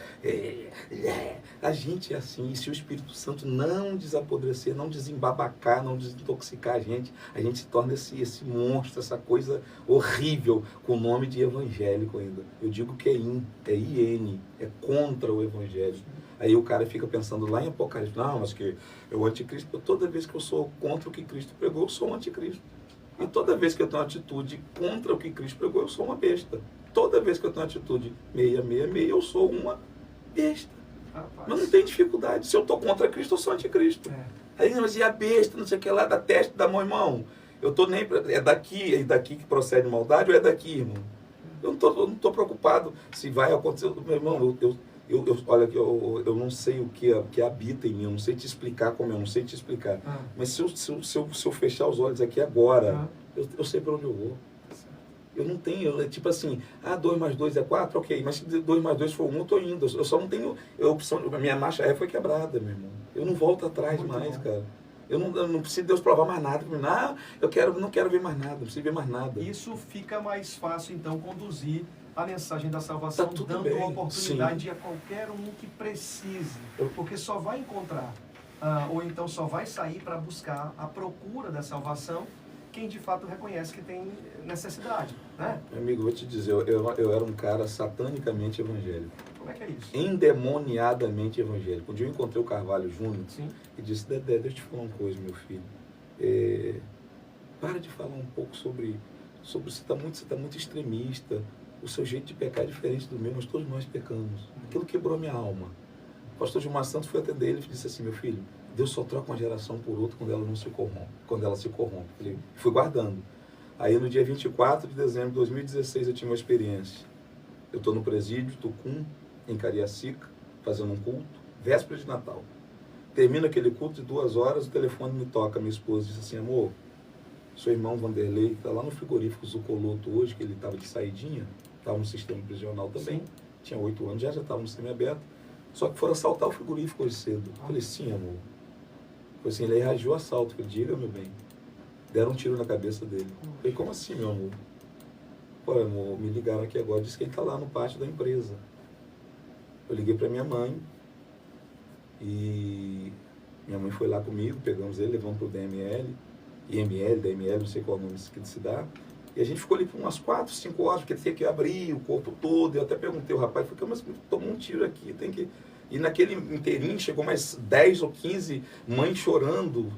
A gente é assim, e se o Espírito Santo não desapodrecer, não desembabacar, não desintoxicar a gente se torna esse monstro, essa coisa horrível, com o nome de evangélico ainda. Eu digo que é IN, é contra o evangelho. Aí o cara fica pensando lá em Apocalipse, não, mas que o anticristo, toda vez que eu sou contra o que Cristo pregou, eu sou um anticristo. E toda vez que eu tenho uma atitude contra o que Cristo pregou, eu sou uma besta. Toda vez que eu tenho uma atitude meia, eu sou uma besta. Rapaz. Mas não tem dificuldade. Se eu estou contra Cristo, eu sou anticristo. Aí, mas e a besta, não sei o que lá, da testa da mão, irmão? Eu tô nem... É daqui que procede maldade ou é daqui, irmão? Eu não tô preocupado se vai acontecer. Meu irmão, olha, eu não sei o que habita em mim, eu não sei te explicar como eu não sei te explicar. Mas se eu fechar os olhos aqui agora, eu sei para onde eu vou. Eu não tenho, tipo assim, 2 mais 2 é 4, ok, mas se 2 mais 2 for 1, eu estou indo. Eu só não tenho opção, a minha marcha ré foi quebrada, meu irmão. Eu não volto atrás mais, cara. Eu não preciso de Deus provar mais nada. Não quero ver mais nada, não preciso ver mais nada. Isso fica mais fácil, então, conduzir a mensagem da salvação, dando bem. uma oportunidade a qualquer um que precise. Porque só vai encontrar, ou então só vai sair para buscar a procura da salvação quem de fato reconhece que tem necessidade, né? Amigo, vou te dizer, eu era um cara satanicamente evangélico. Como é que é isso? Endemoniadamente evangélico. Um dia eu encontrei o Carvalho Júnior Sim. e disse, Dedé, deixa eu te falar uma coisa, meu filho. Para de falar um pouco sobre você tá muito extremista. O seu jeito de pecar é diferente do meu, mas todos nós pecamos. Aquilo quebrou minha alma. O pastor Gilmar Santos foi atender ele e disse assim, meu filho, Deus só troca uma geração por outra quando ela não se corrompe, quando ela se corrompe. Falei, fui guardando. Aí no dia 24 de dezembro de 2016 eu tive uma experiência. Eu estou no presídio Tucum, em Cariacica, fazendo um culto, véspera de Natal. Termina aquele culto de 2 horas, o telefone me toca, minha esposa diz assim, amor, seu irmão Vanderlei está lá no frigorífico Zucoloto hoje, que ele estava de saidinha, estava no sistema prisional também, sim. Tinha 8 anos, já estava no semiaberto, só que foram assaltar o frigorífico hoje cedo. Eu falei, sim, amor. Foi assim, ele reagiu ao assalto. Eu falei, diga, meu bem. Deram um tiro na cabeça dele. Eu falei, como assim, meu amor? Pô, amor, me ligaram aqui agora, disse que ele está lá no pátio da empresa. Eu liguei para minha mãe e minha mãe foi lá comigo, pegamos ele, levamos para o DML, DML, não sei qual é o nome que se dá. E a gente ficou ali por umas 4, 5 horas, porque tinha que abrir o corpo todo. Eu até perguntei ao rapaz, falei, mas tomou um tiro aqui, tem que... E naquele inteirinho chegou mais 10 ou 15 mães chorando,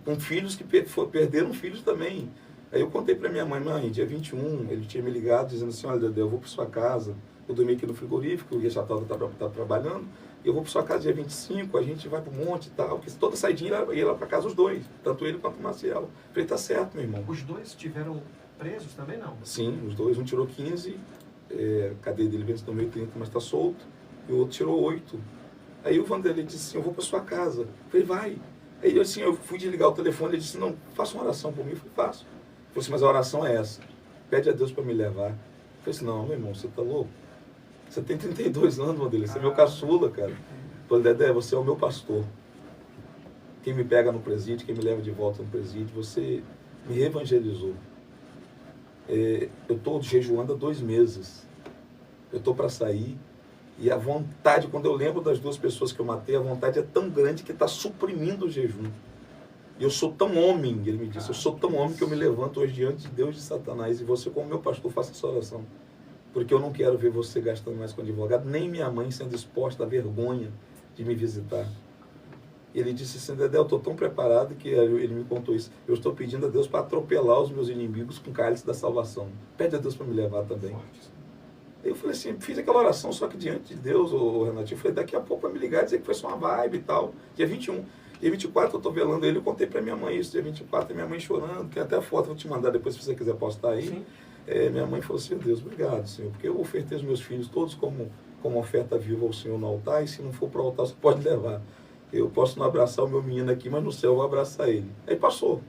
com filhos que perderam filhos também. Aí eu contei para minha mãe, dia 21, ele tinha me ligado dizendo assim, olha, Dedé, eu vou para sua casa, eu dormi aqui no frigorífico, o já estava trabalhando, eu vou para sua casa dia 25, a gente vai para o monte e tal, porque toda saidinha ia lá para casa os dois, tanto ele quanto o Maciel. Eu falei, tá certo, meu irmão. Os dois tiveram presos também, não? Sim, os dois, um tirou 15, a cadeia dele vence no meio 30, mas está solto, e o outro tirou 8. Aí o Vanderlei disse assim, eu vou para sua casa. Eu falei, vai. Aí assim, eu fui desligar o telefone, ele disse, não, faça uma oração por mim. Eu falei, faço. Ele falou assim, mas a oração é essa, pede a Deus para me levar. Eu falei assim, não, meu irmão, você tá louco? Você tem 32 anos, Vanderlei, você é meu caçula, cara. Eu falei, Dedé, você é o meu pastor. Quem me pega no presídio, quem me leva de volta no presídio, você me reevangelizou. Eu estou jejuando há 2 meses. Eu estou para sair. E a vontade, quando eu lembro das 2 pessoas que eu matei, a vontade é tão grande que está suprimindo o jejum. E eu sou tão homem, ele me disse, eu sou tão homem que eu me levanto hoje diante de Deus e de Satanás. E você, como meu pastor, faça essa oração. Porque eu não quero ver você gastando mais com advogado, nem minha mãe sendo exposta à vergonha de me visitar. Ele disse assim, Dedé, eu estou tão preparado que ele me contou isso. Eu estou pedindo a Deus para atropelar os meus inimigos com o cálice da salvação. Pede a Deus para me levar também. Eu falei assim, fiz aquela oração, só que diante de Deus, o Renatinho, eu falei, daqui a pouco vai me ligar e dizer que foi só uma vibe e tal. Dia 21. Dia 24 eu estou velando ele, eu contei para minha mãe isso. Dia 24, minha mãe chorando, tem até a foto, vou te mandar depois se você quiser postar aí. Minha mãe falou assim, Deus, obrigado, Senhor, porque eu ofertei os meus filhos todos como oferta viva ao Senhor no altar, e se não for para o altar, você pode levar. Eu posso não abraçar o meu menino aqui, mas no céu eu vou abraçar ele. Aí passou.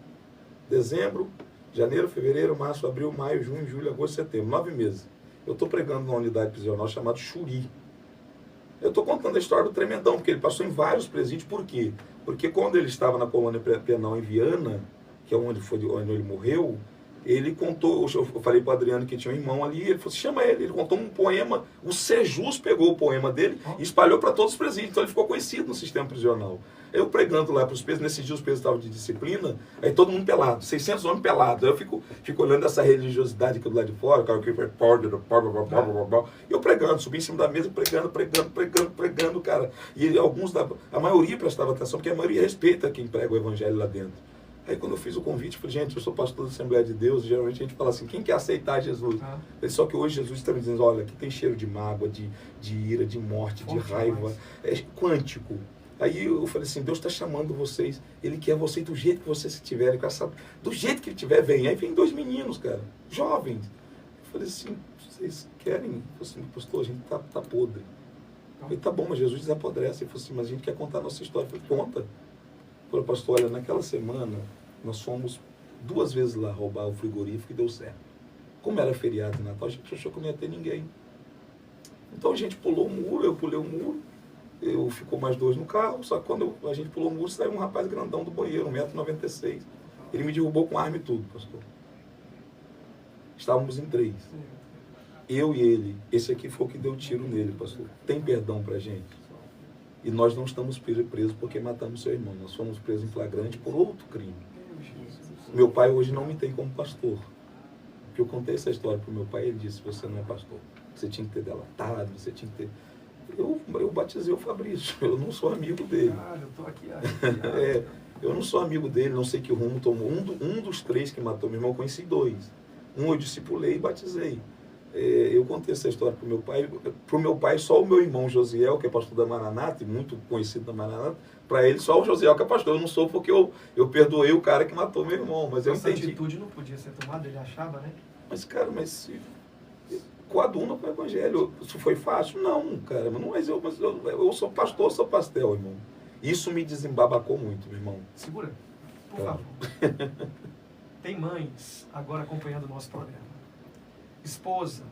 Dezembro, janeiro, fevereiro, março, abril, maio, junho, julho, agosto, setembro. 9 meses. Eu estou pregando numa unidade prisional chamada Xuri. Eu estou contando a história do Tremendão, porque ele passou em vários presídios. Por quê? Porque quando ele estava na colônia penal em Viana, que é onde ele morreu, ele contou, eu falei para o Adriano que tinha um irmão ali, ele falou, chama ele contou um poema, o Sejus pegou o poema dele e espalhou para todos os presídios, então ele ficou conhecido no sistema prisional. Eu pregando lá para os presos, nesse dia os presos estavam de disciplina, aí todo mundo pelado, 600 homens pelados, aí eu fico olhando essa religiosidade aqui do lado de fora, e eu pregando, subi em cima da mesa, pregando, cara, e a maioria prestava atenção, porque a maioria respeita quem prega o evangelho lá dentro. Aí quando eu fiz o convite, falei, gente, eu sou pastor da Assembleia de Deus, geralmente a gente fala assim, quem quer aceitar Jesus? Só que hoje Jesus está me dizendo, olha, aqui tem cheiro de mágoa, de ira, de morte, de raiva, é quântico. Aí eu falei assim, Deus está chamando vocês, Ele quer vocês do jeito que vocês estiverem, do jeito que Ele tiver, vem. Aí vem 2 meninos, cara, jovens. Eu falei assim, vocês querem? Eu falei assim, pastor, a gente tá podre. Eu falei, tá bom, mas Jesus desapodrece. Ele falou assim, mas a gente quer contar a nossa história. Eu falei, conta. Falei, pastor, olha, naquela semana nós fomos 2 vezes lá roubar o frigorífico e deu certo. Como era feriado de Natal, a gente achou que não ia ter ninguém. Então a gente pulou o muro, eu pulei o muro, ficou mais 2 no carro, só que quando a gente pulou o muro, saiu um rapaz grandão do banheiro, 1,96 m. Ele me derrubou com arma e tudo, pastor. Estávamos em 3. Eu e ele. Esse aqui foi o que deu tiro nele, pastor. Tem perdão pra gente? E nós não estamos presos porque matamos seu irmão. Nós fomos presos em flagrante por outro crime. Meu pai hoje não me tem como pastor. Porque eu contei essa história para o meu pai e ele disse, você não é pastor. Você tinha que ter delatado, você tinha que ter... Eu batizei o Fabrício, eu não sou amigo dele. Cara, eu tô aqui. Eu não sou amigo dele, não sei que rumo tomou. Um dos 3 que matou meu irmão, eu conheci 2. Um eu discipulei e batizei. Eu contei essa história para o meu pai. Para o meu pai, só o meu irmão Josiel, que é pastor da Maranata, e muito conhecido da Maranata, para ele só o Josiel que é pastor. Eu não sou porque eu perdoei o cara que matou meu irmão. Mas eu Essa entendi. atitude não podia ser tomada, ele achava, né? Mas, cara, coaduna com o evangelho. Isso foi fácil? Não, cara. Mas eu sou pastor, sou pastel, irmão. Isso me desembabacou muito, meu irmão. Segura, por favor. Tem mães agora acompanhando o nosso programa. Esposa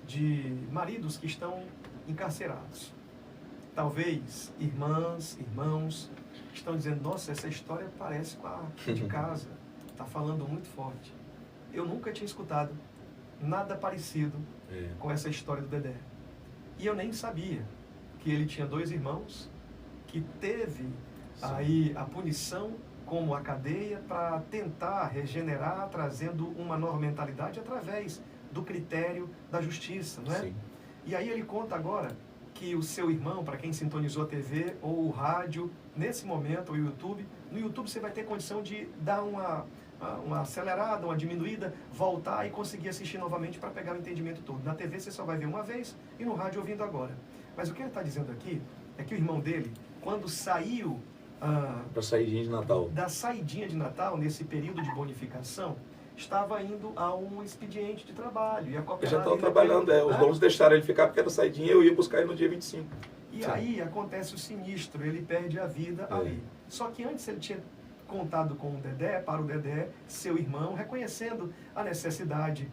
de maridos que estão encarcerados. Talvez irmãs, irmãos estão dizendo, nossa, essa história parece com a de casa. Está falando muito forte. Eu nunca tinha escutado nada parecido com essa história do Dedé. E eu nem sabia que ele tinha 2 irmãos que teve aí a punição como a cadeia para tentar regenerar, trazendo uma nova mentalidade através do critério da justiça, não é? Sim. E aí ele conta agora que o seu irmão, para quem sintonizou a TV ou o rádio, nesse momento, o YouTube, no YouTube você vai ter condição de dar uma acelerada, uma diminuída, voltar e conseguir assistir novamente para pegar o entendimento todo. Na TV você só vai ver uma vez e no rádio ouvindo agora. Mas o que ele está dizendo aqui é que o irmão dele, quando saiu para saidinha de Natal, da saidinha de Natal, nesse período de bonificação, estava indo a um expediente de trabalho. E a eu já estava trabalhando, os donos deixaram ele ficar porque era saidinha, eu ia buscar ele no dia 25. E aí acontece o sinistro, ele perde a vida ali. Só que antes ele tinha contado com o Dedé, para o Dedé, seu irmão, reconhecendo a necessidade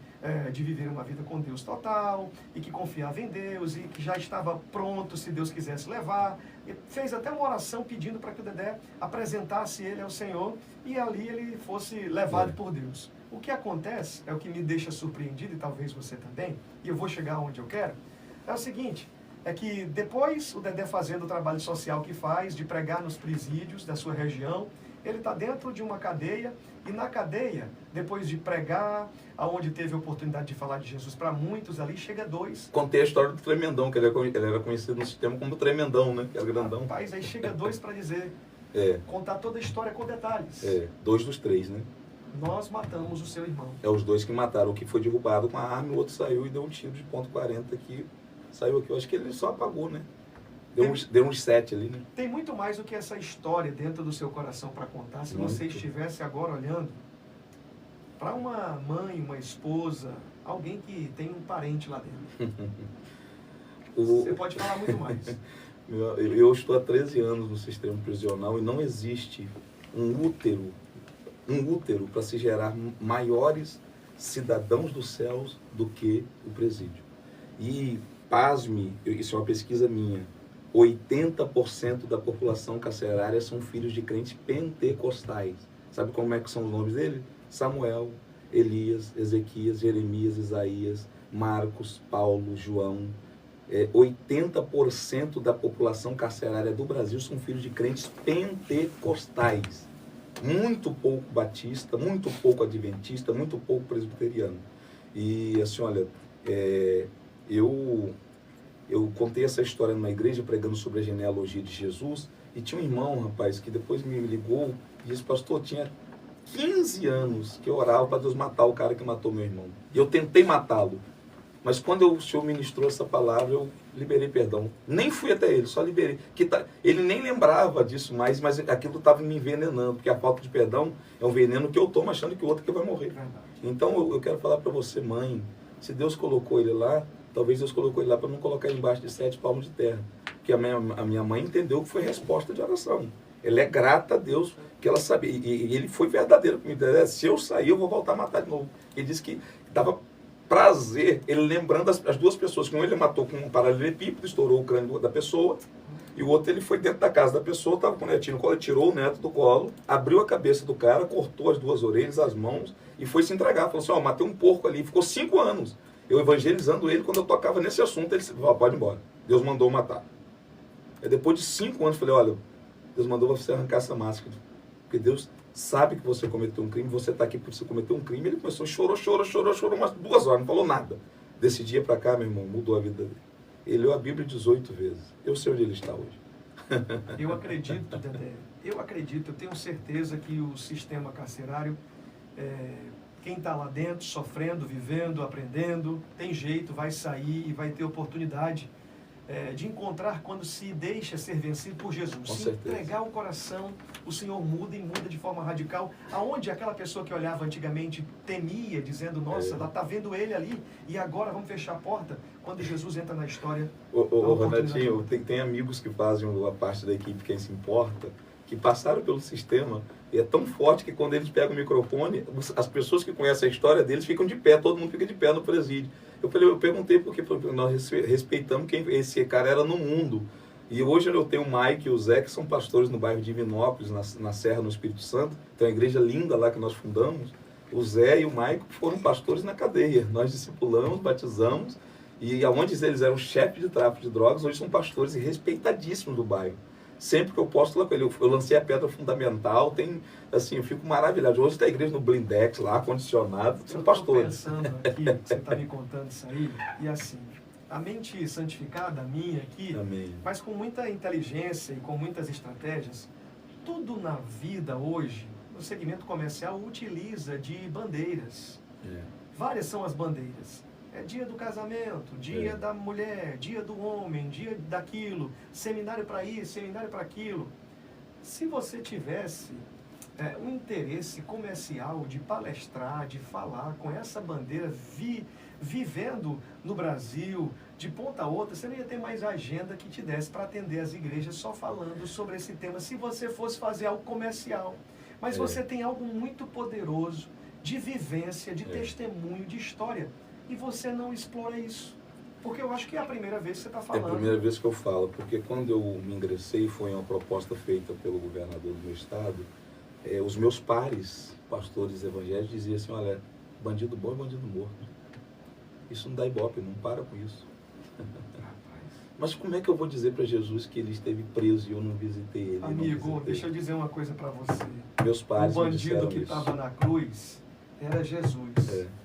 de viver uma vida com Deus total, e que confiava em Deus, e que já estava pronto se Deus quisesse levar. E fez até uma oração pedindo para que o Dedé apresentasse ele ao Senhor, e ali ele fosse levado por Deus. O que acontece, é o que me deixa surpreendido, e talvez você também, e eu vou chegar onde eu quero, é o seguinte, é que depois o Dedé fazendo o trabalho social que faz, de pregar nos presídios da sua região, ele está dentro de uma cadeia, e na cadeia, depois de pregar, aonde teve a oportunidade de falar de Jesus para muitos ali, chega 2. Contei a história do Tremendão, que ele era conhecido no sistema como Tremendão, né? Que era grandão. Rapaz, aí chega 2 para dizer, contar toda a história com detalhes. 2 dos 3, né? Nós matamos o seu irmão. Os 2 que mataram, o que foi derrubado com a arma, o outro saiu e deu um tiro de .40 que saiu aqui. Eu acho que ele só apagou, né? Deu uns 7 ali, né? Tem muito mais do que essa história dentro do seu coração para contar. Se você estivesse agora olhando para uma mãe, uma esposa, alguém que tem um parente lá dentro. Você pode falar muito mais. Eu estou há 13 anos no sistema prisional e não existe um útero para se gerar maiores cidadãos dos céus do que o presídio. E, pasme, isso é uma pesquisa minha, 80% da população carcerária são filhos de crentes pentecostais. Sabe como é que são os nomes deles? Samuel, Elias, Ezequias, Jeremias, Isaías, Marcos, Paulo, João. 80% da população carcerária do Brasil são filhos de crentes pentecostais. Muito pouco batista, muito pouco adventista, muito pouco presbiteriano. E assim, olha, eu contei essa história numa igreja pregando sobre a genealogia de Jesus, e tinha um irmão, rapaz, que depois me ligou e disse, pastor, tinha 15 anos que eu orava para Deus matar o cara que matou meu irmão. E eu tentei matá-lo, mas quando o Senhor ministrou essa palavra, eu liberei perdão. Nem fui até ele, só liberei. Ele nem lembrava disso mais, mas aquilo estava me envenenando, porque a falta de perdão é um veneno que eu tomo achando que o outro que vai morrer. Então eu quero falar para você, mãe, se Deus colocou ele lá, talvez Deus colocou ele lá para não colocar ele embaixo de 7 palmos de terra. Porque a minha mãe entendeu que foi resposta de oração. Ela é grata a Deus, que ela sabia. E ele foi verdadeiro comigo. Se eu sair, eu vou voltar a matar de novo. Ele disse que dava prazer, ele lembrando as 2 pessoas. Um ele matou com um paralelepípedo, estourou o crânio da pessoa. E o outro ele foi dentro da casa da pessoa, estava com o netinho no colo, tirou o neto do colo, abriu a cabeça do cara, cortou as 2 orelhas, as mãos, e foi se entregar. Falou assim, matei um porco ali. Ficou 5 anos. Eu evangelizando ele, quando eu tocava nesse assunto, ele disse, pode ir embora. Deus mandou matar. Aí depois de 5 anos, eu falei, olha, Deus mandou você arrancar essa máscara. Porque Deus sabe que você cometeu um crime, você está aqui porque você cometeu um crime. Ele começou, chorou umas 2 horas, não falou nada. Desse dia para cá, meu irmão, mudou a vida dele. Ele leu a Bíblia 18 vezes. Eu sei onde ele está hoje. Eu acredito, Dedé, eu tenho certeza que o sistema carcerário, quem está lá dentro, sofrendo, vivendo, aprendendo, tem jeito, vai sair e vai ter oportunidade de encontrar quando se deixa ser vencido por Jesus. Com se certeza. entregar o coração, o Senhor muda e muda de forma radical. Aonde aquela pessoa que olhava antigamente temia, dizendo, nossa, ela está vendo ele ali e agora vamos fechar a porta. Quando Jesus entra na história... Ô Renatinho, tem amigos que fazem a parte da equipe, quem se importa, que passaram pelo sistema e é tão forte que quando eles pegam o microfone, as pessoas que conhecem a história deles ficam de pé, todo mundo fica de pé no presídio. Eu perguntei porque nós respeitamos quem esse cara era no mundo. E hoje eu tenho o Mike e o Zé, que são pastores no bairro de Divinópolis, na Serra, no Espírito Santo. Tem uma igreja linda lá que nós fundamos. O Zé e o Mike foram pastores na cadeia. Nós discipulamos, batizamos. E aonde eles eram chefes de tráfico de drogas, hoje são pastores respeitadíssimos do bairro. Sempre que eu posto lá com ele, eu lancei a pedra fundamental, tem, assim, eu fico maravilhado. Hoje está a igreja no blindex lá, ar-condicionado, são pastores. Eu estou pensando aqui, você está me contando isso aí, e assim, a mente santificada, a minha aqui, Amém. mas com muita inteligência e com muitas estratégias, tudo na vida hoje, no segmento comercial, utiliza de bandeiras. Várias são as bandeiras. É dia do casamento, dia da mulher, dia do homem, dia daquilo, seminário para isso, seminário para aquilo. Se você tivesse um interesse comercial de palestrar, de falar com essa bandeira, vivendo no Brasil, de ponta a outra, você não ia ter mais agenda que te desse para atender as igrejas só falando sobre esse tema, se você fosse fazer algo comercial. Mas você tem algo muito poderoso de vivência, de testemunho, de história. E você não explora isso. Porque eu acho que é a primeira vez que você está falando. É a primeira vez que eu falo, porque quando eu me ingressei, foi uma proposta feita pelo governador do meu estado, os meus pares, pastores evangélicos, diziam assim, olha, bandido bom é bandido morto. Isso não dá ibope, não para com isso. Mas como é que eu vou dizer para Jesus que ele esteve preso e eu não visitei ele? Amigo, deixa eu dizer uma coisa para você. Meus pares o bandido que estava na cruz era Jesus.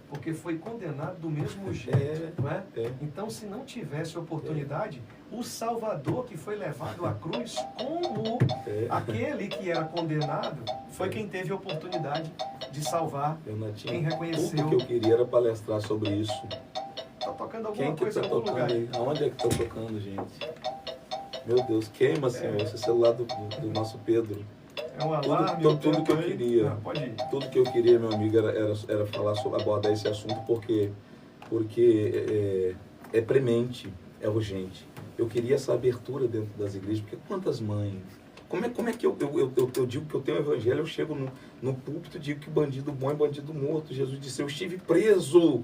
Porque foi condenado do mesmo jeito, não é? Então, se não tivesse oportunidade, o Salvador que foi levado à cruz como aquele que era condenado, foi quem teve a oportunidade de salvar quem reconheceu. Tudo que eu queria era palestrar sobre isso. Está tocando alguma Quem que coisa tá em algum tocando lugar? aí? Aonde é que está tocando, gente? Meu Deus, queima, Senhor, esse celular do nosso Pedro. É um alarme, tudo que eu queria. Pode ir. Tudo que eu queria, meu amigo, era falar sobre, abordar esse assunto porque é premente, é urgente. Eu queria essa abertura dentro das igrejas, porque quantas mães? Como é que eu digo que eu tenho o evangelho, eu chego no púlpito e digo que bandido bom é bandido morto. Jesus disse, eu estive preso,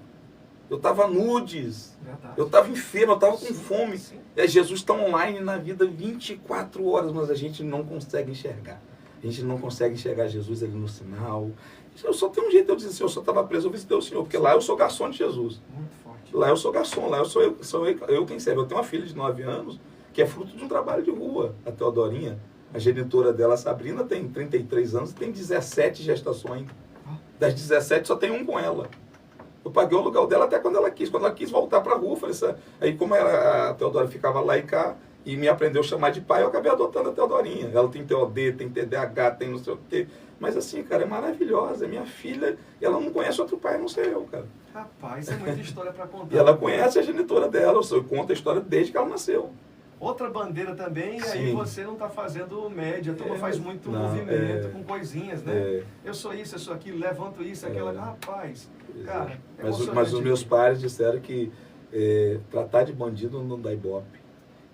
eu estava nudes, eu estava enfermo, eu estava com fome. Jesus está online na vida 24 horas, mas a gente não consegue enxergar. A gente não consegue enxergar Jesus ali no sinal. Eu só tenho um jeito de eu dizer assim, eu só estava preso, eu visitei o Senhor, porque lá eu sou garçom de Jesus. Muito forte. Lá eu sou garçom, lá sou eu quem serve. Eu tenho uma filha de 9 anos, que é fruto de um trabalho de rua, a Teodorinha. A genitora dela, a Sabrina, tem 33 anos e tem 17 gestações. Das 17, só tem um com ela. Eu paguei o aluguel dela até quando ela quis. Quando ela quis voltar para a rua, falei assim, aí como a Teodora ficava lá e cá, e me aprendeu a chamar de pai, eu acabei adotando a Teodorinha. Ela tem TOD, tem TDAH, tem não sei o quê. Mas assim, cara, é maravilhosa. É minha filha, ela não conhece outro pai, a não sei eu, cara. Rapaz, é muita história para contar. E ela conhece a genitora dela, eu conto a história desde que ela nasceu. Outra bandeira também, Sim. aí você não está fazendo média, a turma faz muito movimento com coisinhas, né? Eu sou isso, eu sou aquilo, levanto isso, aquela. Rapaz, cara, mas os meus pais disseram que tratar de bandido não dá ibope.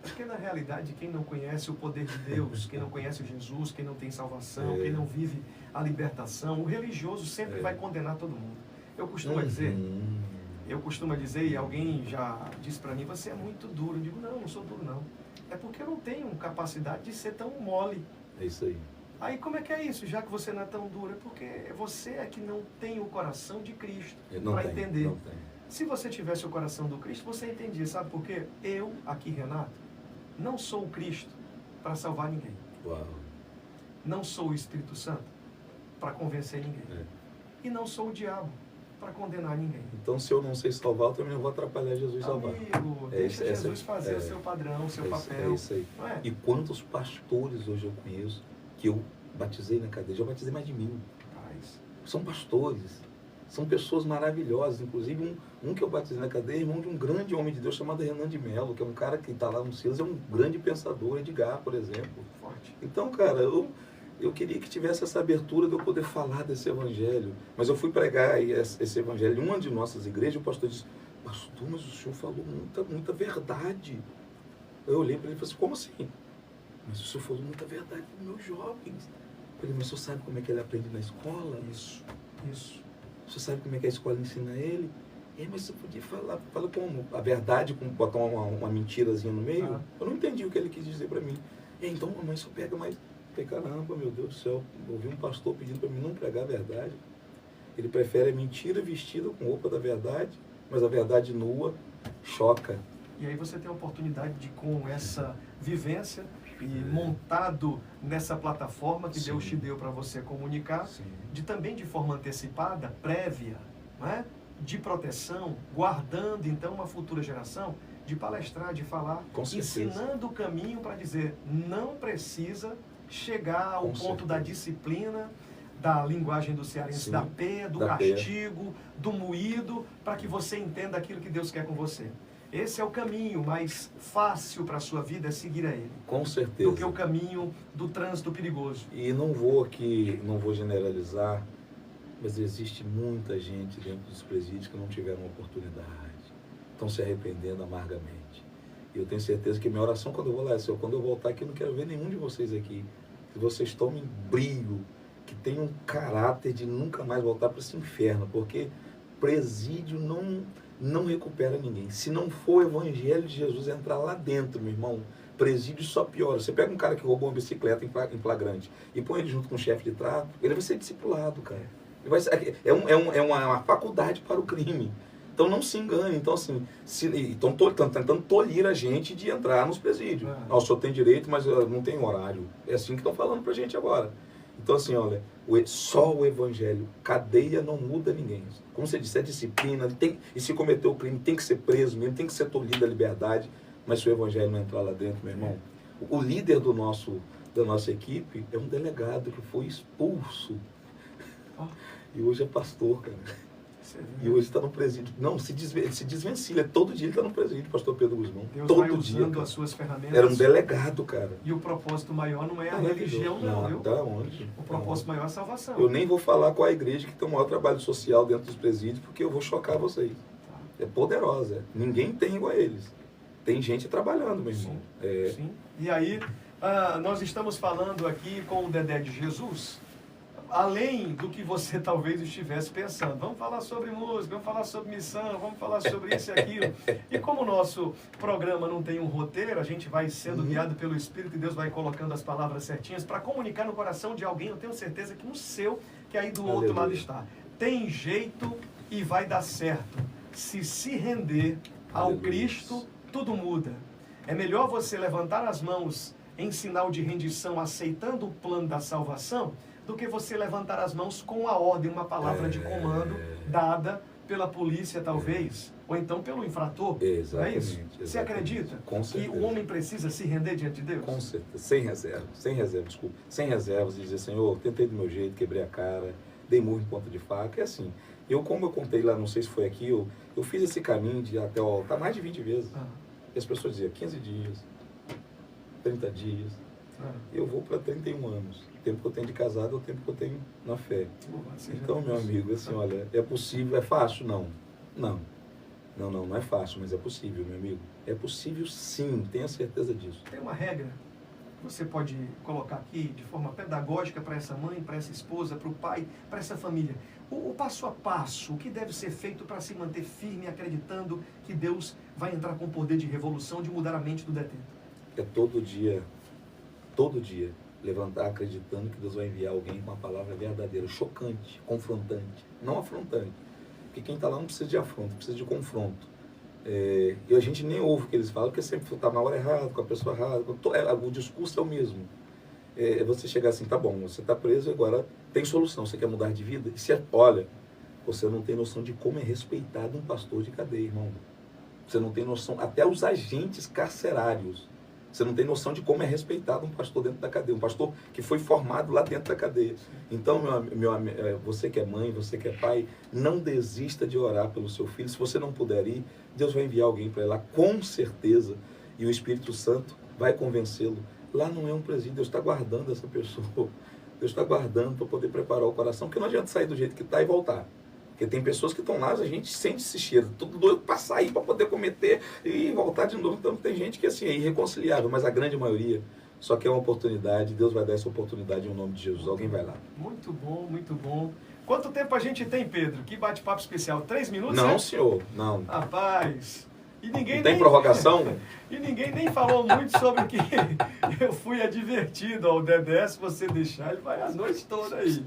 Porque na realidade, quem não conhece o poder de Deus, quem não conhece Jesus, quem não tem salvação, quem não vive a libertação, o religioso sempre vai condenar todo mundo. Eu costumo dizer, e alguém já disse para mim, você é muito duro. Eu digo, não sou duro não. É porque eu não tenho capacidade de ser tão mole. É isso aí. Aí como é que é isso, já que você não é tão duro? É porque você é que não tem o coração de Cristo para entender. Não tem. Se você tivesse o coração do Cristo, você entendia, sabe por quê? Eu, aqui Renato, não sou o Cristo para salvar ninguém. Uau. Não sou o Espírito Santo para convencer ninguém. E não sou o diabo para condenar ninguém. Então, se eu não sei salvar, eu também não vou atrapalhar Jesus salvar. Amigo, deixa Jesus fazer o seu padrão, o seu papel. É isso aí. Não é? E quantos pastores hoje eu conheço que eu batizei na cadeia? Já batizei mais de 1000. São pastores, são pessoas maravilhosas. Inclusive, um que eu batizei na cadeia é irmão de um grande homem de Deus chamado Renan de Mello, que é um cara que está lá no Silas, é um grande pensador, Edgar, por exemplo. Forte. Então, cara, eu queria que tivesse essa abertura de eu poder falar desse evangelho. Mas eu fui pregar esse evangelho em uma de nossas igrejas, o pastor disse: pastor, mas o senhor falou muita verdade. Eu olhei para ele e falei assim: como assim? Mas o senhor falou muita verdade para os meus jovens. Eu falei: mas o senhor sabe como é que ele aprende na escola? Isso. O senhor sabe como é que a escola ensina ele? Mas você podia falar como? A verdade, como botar uma mentirazinha no meio? Eu não entendi o que ele quis dizer para mim. Então, mamãe só pega mais... Eu falei: caramba, meu Deus do céu, ouvi um pastor pedindo para mim não pregar a verdade. Ele prefere a mentira vestida com roupa da verdade, mas a verdade nua choca. E aí você tem a oportunidade de, com essa vivência e montado nessa plataforma que Deus te deu para você comunicar, de também de forma antecipada, prévia, não é? De proteção, guardando então uma futura geração, de palestrar, de falar, ensinando o caminho para dizer: não precisa chegar ao ponto da disciplina, da linguagem do cearense, da peia, do castigo, do moído, para que você entenda aquilo que Deus quer com você. Esse é o caminho mais fácil para a sua vida, é seguir a Ele. Com certeza. Do que o caminho do trânsito perigoso. E não vou generalizar, mas existe muita gente dentro dos presídios que não tiveram oportunidade. Estão se arrependendo amargamente. E eu tenho certeza que minha oração quando eu vou lá é: Senhor, quando eu voltar aqui, eu não quero ver nenhum de vocês aqui. Que vocês tomem brilho, que tenham caráter de nunca mais voltar para esse inferno, porque presídio não recupera ninguém. Se não for o evangelho de Jesus entrar lá dentro, meu irmão, presídio só piora. Você pega um cara que roubou uma bicicleta em flagrante e põe ele junto com o chefe de tráfico, ele vai ser discipulado, cara. Ele vai ser, é uma faculdade para o crime. Então não se engane. Então, assim, estão tentando tolir a gente de entrar nos presídios. O senhor tem direito, mas não tem horário. É assim que estão falando pra gente agora. Então, assim, olha, só o evangelho, cadeia não muda ninguém. Como você disse, é disciplina, e se cometer o crime tem que ser preso mesmo, tem que ser tolhido a liberdade, mas se o evangelho não entrar lá dentro, meu irmão, o líder da nossa equipe é um delegado que foi expulso. E hoje é pastor, cara. E hoje está no presídio. Não, se desvencilha. Todo dia ele está no presídio, pastor Pedro Guzmão. Deus todo vai dia, usando as suas ferramentas. Era um delegado, cara. E o propósito maior não é a religião, não, viu? Da onde? O propósito maior é a salvação. Eu nem vou falar qual a igreja que tem o maior trabalho social dentro dos presídios, porque eu vou chocar vocês. É poderosa. Ninguém tem igual a eles. Tem gente trabalhando, meu irmão. Sim. E aí, nós estamos falando aqui com o Dedé de Jesus, além do que você talvez estivesse pensando. Vamos falar sobre música, vamos falar sobre missão, vamos falar sobre isso e aquilo. E como o nosso programa não tem um roteiro, a gente vai sendo guiado pelo Espírito e Deus vai colocando as palavras certinhas para comunicar no coração de alguém. Eu tenho certeza que no seu, que aí do outro lado está. Tem jeito e vai dar certo. Se render ao Cristo, tudo muda. É melhor você levantar as mãos em sinal de rendição, aceitando o plano da salvação, do que você levantar as mãos com a ordem, uma palavra de comando dada pela polícia, talvez, ou então pelo infrator. Exatamente, não é isso? Você acredita que o homem precisa se render diante de Deus? Com certeza, sem reservas, e dizer: Senhor, tentei do meu jeito, quebrei a cara, dei murro em ponta de faca. É assim, como eu contei lá, não sei se foi aqui, eu fiz esse caminho de até o altar mais de 20 vezes. E as pessoas diziam: 15 dias, 30 dias. Eu vou para 31 anos. O tempo que eu tenho de casado é o tempo que eu tenho na fé. Então, meu amigo, assim, olha, é possível, é fácil? Não é fácil, mas é possível, meu amigo. É possível sim, tenha certeza disso. Tem uma regra que você pode colocar aqui de forma pedagógica para essa mãe, para essa esposa, para o pai, para essa família. O passo a passo, o que deve ser feito para se manter firme, acreditando que Deus vai entrar com poder de revolução, de mudar a mente do detento? É todo dia, levantar acreditando que Deus vai enviar alguém com uma palavra verdadeira, chocante, confrontante, não afrontante. Porque quem está lá não precisa de afronto, precisa de confronto. E a gente nem ouve o que eles falam, porque sempre está na hora errada, com a pessoa errada. O discurso é o mesmo. É você chegar assim: tá bom, você está preso, agora tem solução, você quer mudar de vida? Olha, Você não tem noção de como é respeitado um pastor de cadeia, irmão. Você não tem noção, até os agentes carcerários, você não tem noção de como é respeitado um pastor dentro da cadeia, um pastor que foi formado lá dentro da cadeia. Então, você que é mãe, você que é pai, não desista de orar pelo seu filho. Se você não puder ir, Deus vai enviar alguém para ir lá, com certeza, e o Espírito Santo vai convencê-lo. Lá não é um presídio, Deus está guardando essa pessoa. Deus está guardando para poder preparar o coração, porque não adianta sair do jeito que está e voltar. Porque tem pessoas que estão lá, a gente sente esse cheiro, tudo doido para sair, para poder cometer e voltar de novo. Então tem gente que assim, é irreconciliável, mas a grande maioria só quer uma oportunidade. Deus vai dar essa oportunidade em nome de Jesus. Alguém vai lá. Muito bom, muito bom. Quanto tempo a gente tem, Pedro? Que bate-papo especial? 3 minutos? Não, senhor, não. Rapaz... E ninguém não tem prorrogação? E ninguém nem falou muito sobre que eu fui advertido ao Dedé, se você deixar, ele vai a noite toda aí.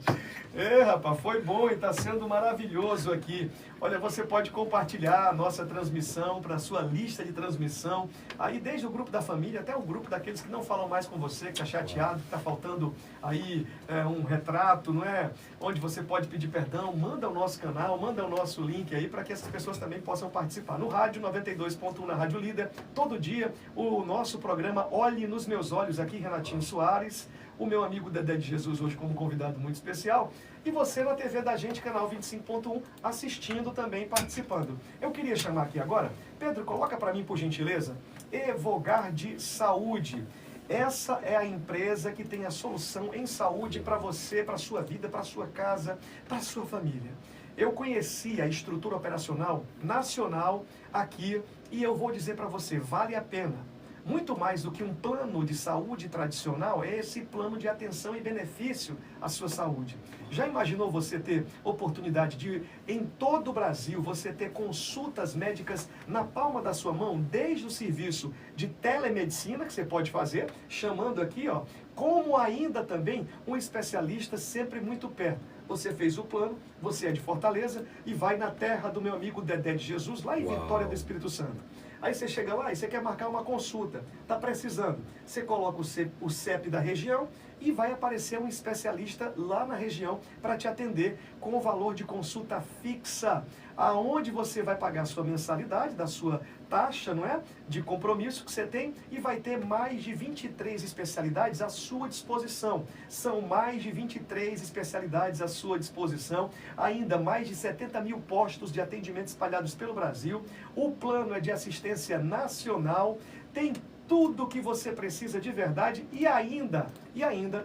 Rapaz, foi bom e está sendo maravilhoso aqui. Olha, você pode compartilhar a nossa transmissão para a sua lista de transmissão, aí desde o grupo da família até o grupo daqueles que não falam mais com você, que está chateado, que está faltando aí um retrato, não é? Onde você pode pedir perdão, manda o nosso canal, manda o nosso link aí para que essas pessoas também possam participar. No rádio 92.1 na Rádio Líder, todo dia o nosso programa Olhe nos Meus Olhos, aqui Renatinho Soares, o meu amigo Dedé de Jesus hoje como convidado muito especial, e você na TV da gente, canal 25.1, assistindo também, participando. Eu queria chamar aqui agora, Pedro, coloca para mim por gentileza, Evogard Saúde. Essa é a empresa que tem a solução em saúde para você, para a sua vida, para a sua casa, para a sua família. Eu conheci a estrutura operacional nacional aqui e eu vou dizer para você, vale a pena. Muito mais do que um plano de saúde tradicional, é esse plano de atenção e benefício à sua saúde. Já imaginou você ter oportunidade de, em todo o Brasil, você ter consultas médicas na palma da sua mão, desde o serviço de telemedicina, que você pode fazer, chamando aqui, ó, como ainda também um especialista sempre muito perto. Você fez o plano, você é de Fortaleza e vai na terra do meu amigo Dedé de Jesus, lá em Vitória do Espírito Santo. Aí você chega lá e você quer marcar uma consulta, está precisando. Você coloca o CEP da região e vai aparecer um especialista lá na região para te atender com o valor de consulta fixa, aonde você vai pagar a sua mensalidade, da sua taxa, não é? De compromisso que você tem e vai ter mais de 23 especialidades à sua disposição. São mais de 23 especialidades à sua disposição, ainda mais de 70 mil postos de atendimento espalhados pelo Brasil. O plano é de assistência nacional, tem tudo que você precisa de verdade e ainda,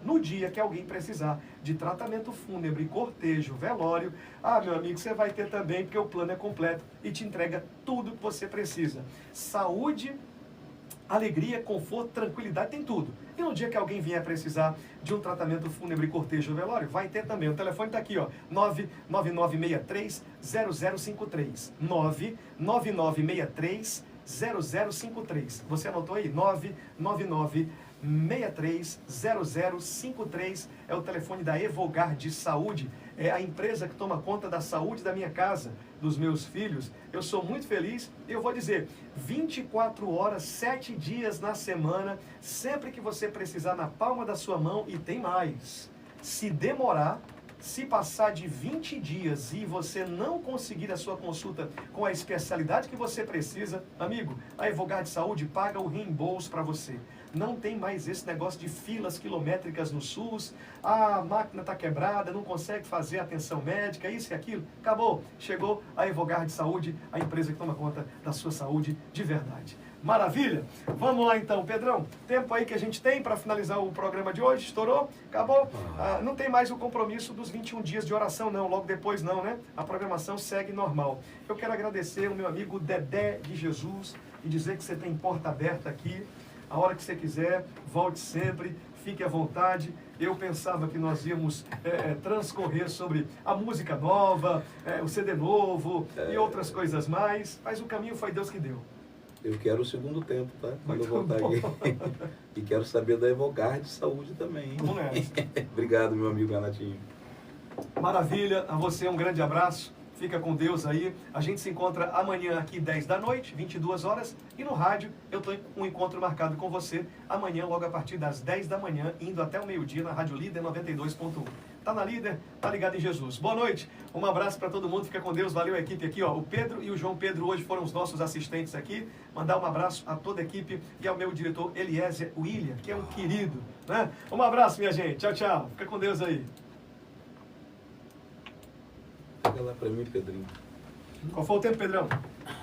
no dia que alguém precisar de tratamento fúnebre, cortejo, velório, meu amigo, você vai ter também, porque o plano é completo e te entrega tudo que você precisa. Saúde, alegria, conforto, tranquilidade, tem tudo. E no dia que alguém vier precisar de um tratamento fúnebre, cortejo, velório, vai ter também. O telefone está aqui, ó, 99963-0053. 99963-0053. Você anotou aí? 99963-0053 é o telefone da Evogard Saúde. É a empresa que toma conta da saúde da minha casa, dos meus filhos. Eu sou muito feliz e eu vou dizer, 24 horas, 7 dias na semana, sempre que você precisar, na palma da sua mão. E tem mais, se demorar, se passar de 20 dias e você não conseguir a sua consulta com a especialidade que você precisa, amigo, a Evogard Saúde paga o reembolso para você. Não tem mais esse negócio de filas quilométricas no SUS, a máquina está quebrada, não consegue fazer atenção médica, isso e aquilo. Acabou, chegou a Evogard Saúde, a empresa que toma conta da sua saúde de verdade. Maravilha? Vamos lá então, Pedrão. Tempo aí que a gente tem para finalizar o programa de hoje. Estourou? Acabou? Não tem mais o compromisso dos 21 dias de oração, não. Logo depois, não, né? A programação segue normal. Eu quero agradecer o meu amigo Dedé de Jesus e dizer que você tem porta aberta aqui. A hora que você quiser, volte sempre, fique à vontade. Eu pensava que nós íamos transcorrer sobre a música nova, o CD novo e outras coisas mais, mas o caminho foi Deus que deu. Eu quero o segundo tempo, tá? Quando Muito eu voltar bom. aqui. E quero saber da Evogard Saúde também. Vamos nessa. Obrigado, meu amigo Renatinho. Maravilha, a você um grande abraço. Fica com Deus aí. A gente se encontra amanhã aqui 10 da noite, 22 horas. E no rádio eu estou com um encontro marcado com você amanhã, logo a partir das 10 da manhã, indo até o meio-dia na Rádio Líder 92.1. tá na líder, tá ligado em Jesus. Boa noite, um abraço para todo mundo, fica com Deus, valeu a equipe aqui, ó. O Pedro e o João Pedro hoje foram os nossos assistentes aqui. Mandar um abraço a toda a equipe e ao meu diretor Eliezer William, que é um querido, né? Um abraço, minha gente. Tchau, tchau. Fica com Deus aí. Pega lá pra mim, Pedrinho. Qual foi o tempo, Pedrão?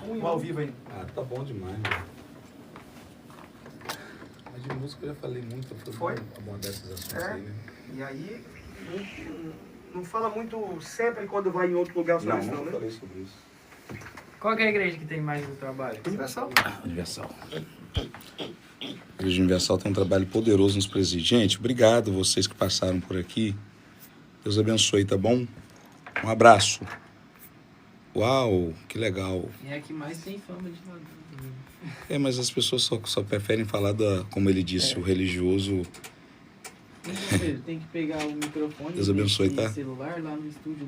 Um ao vivo aí. Ah, tá bom demais, né? Mas de música eu já falei muito, Foi? abordar esses assuntos aí, né? E aí, não fala muito sempre quando vai em outro lugar sobre isso, Não né? falei sobre isso. Qual que é a igreja que tem mais do trabalho? Universal. Universal. A Igreja Universal tem um trabalho poderoso nos presídios. Gente, obrigado vocês que passaram por aqui. Deus abençoe, tá bom? Um abraço. Uau, que legal. É a que mais tem fama de ladrão. Mas as pessoas só preferem falar como ele disse, o religioso. Tem que pegar o microfone Deus abençoe, e tá? celular lá no estúdio.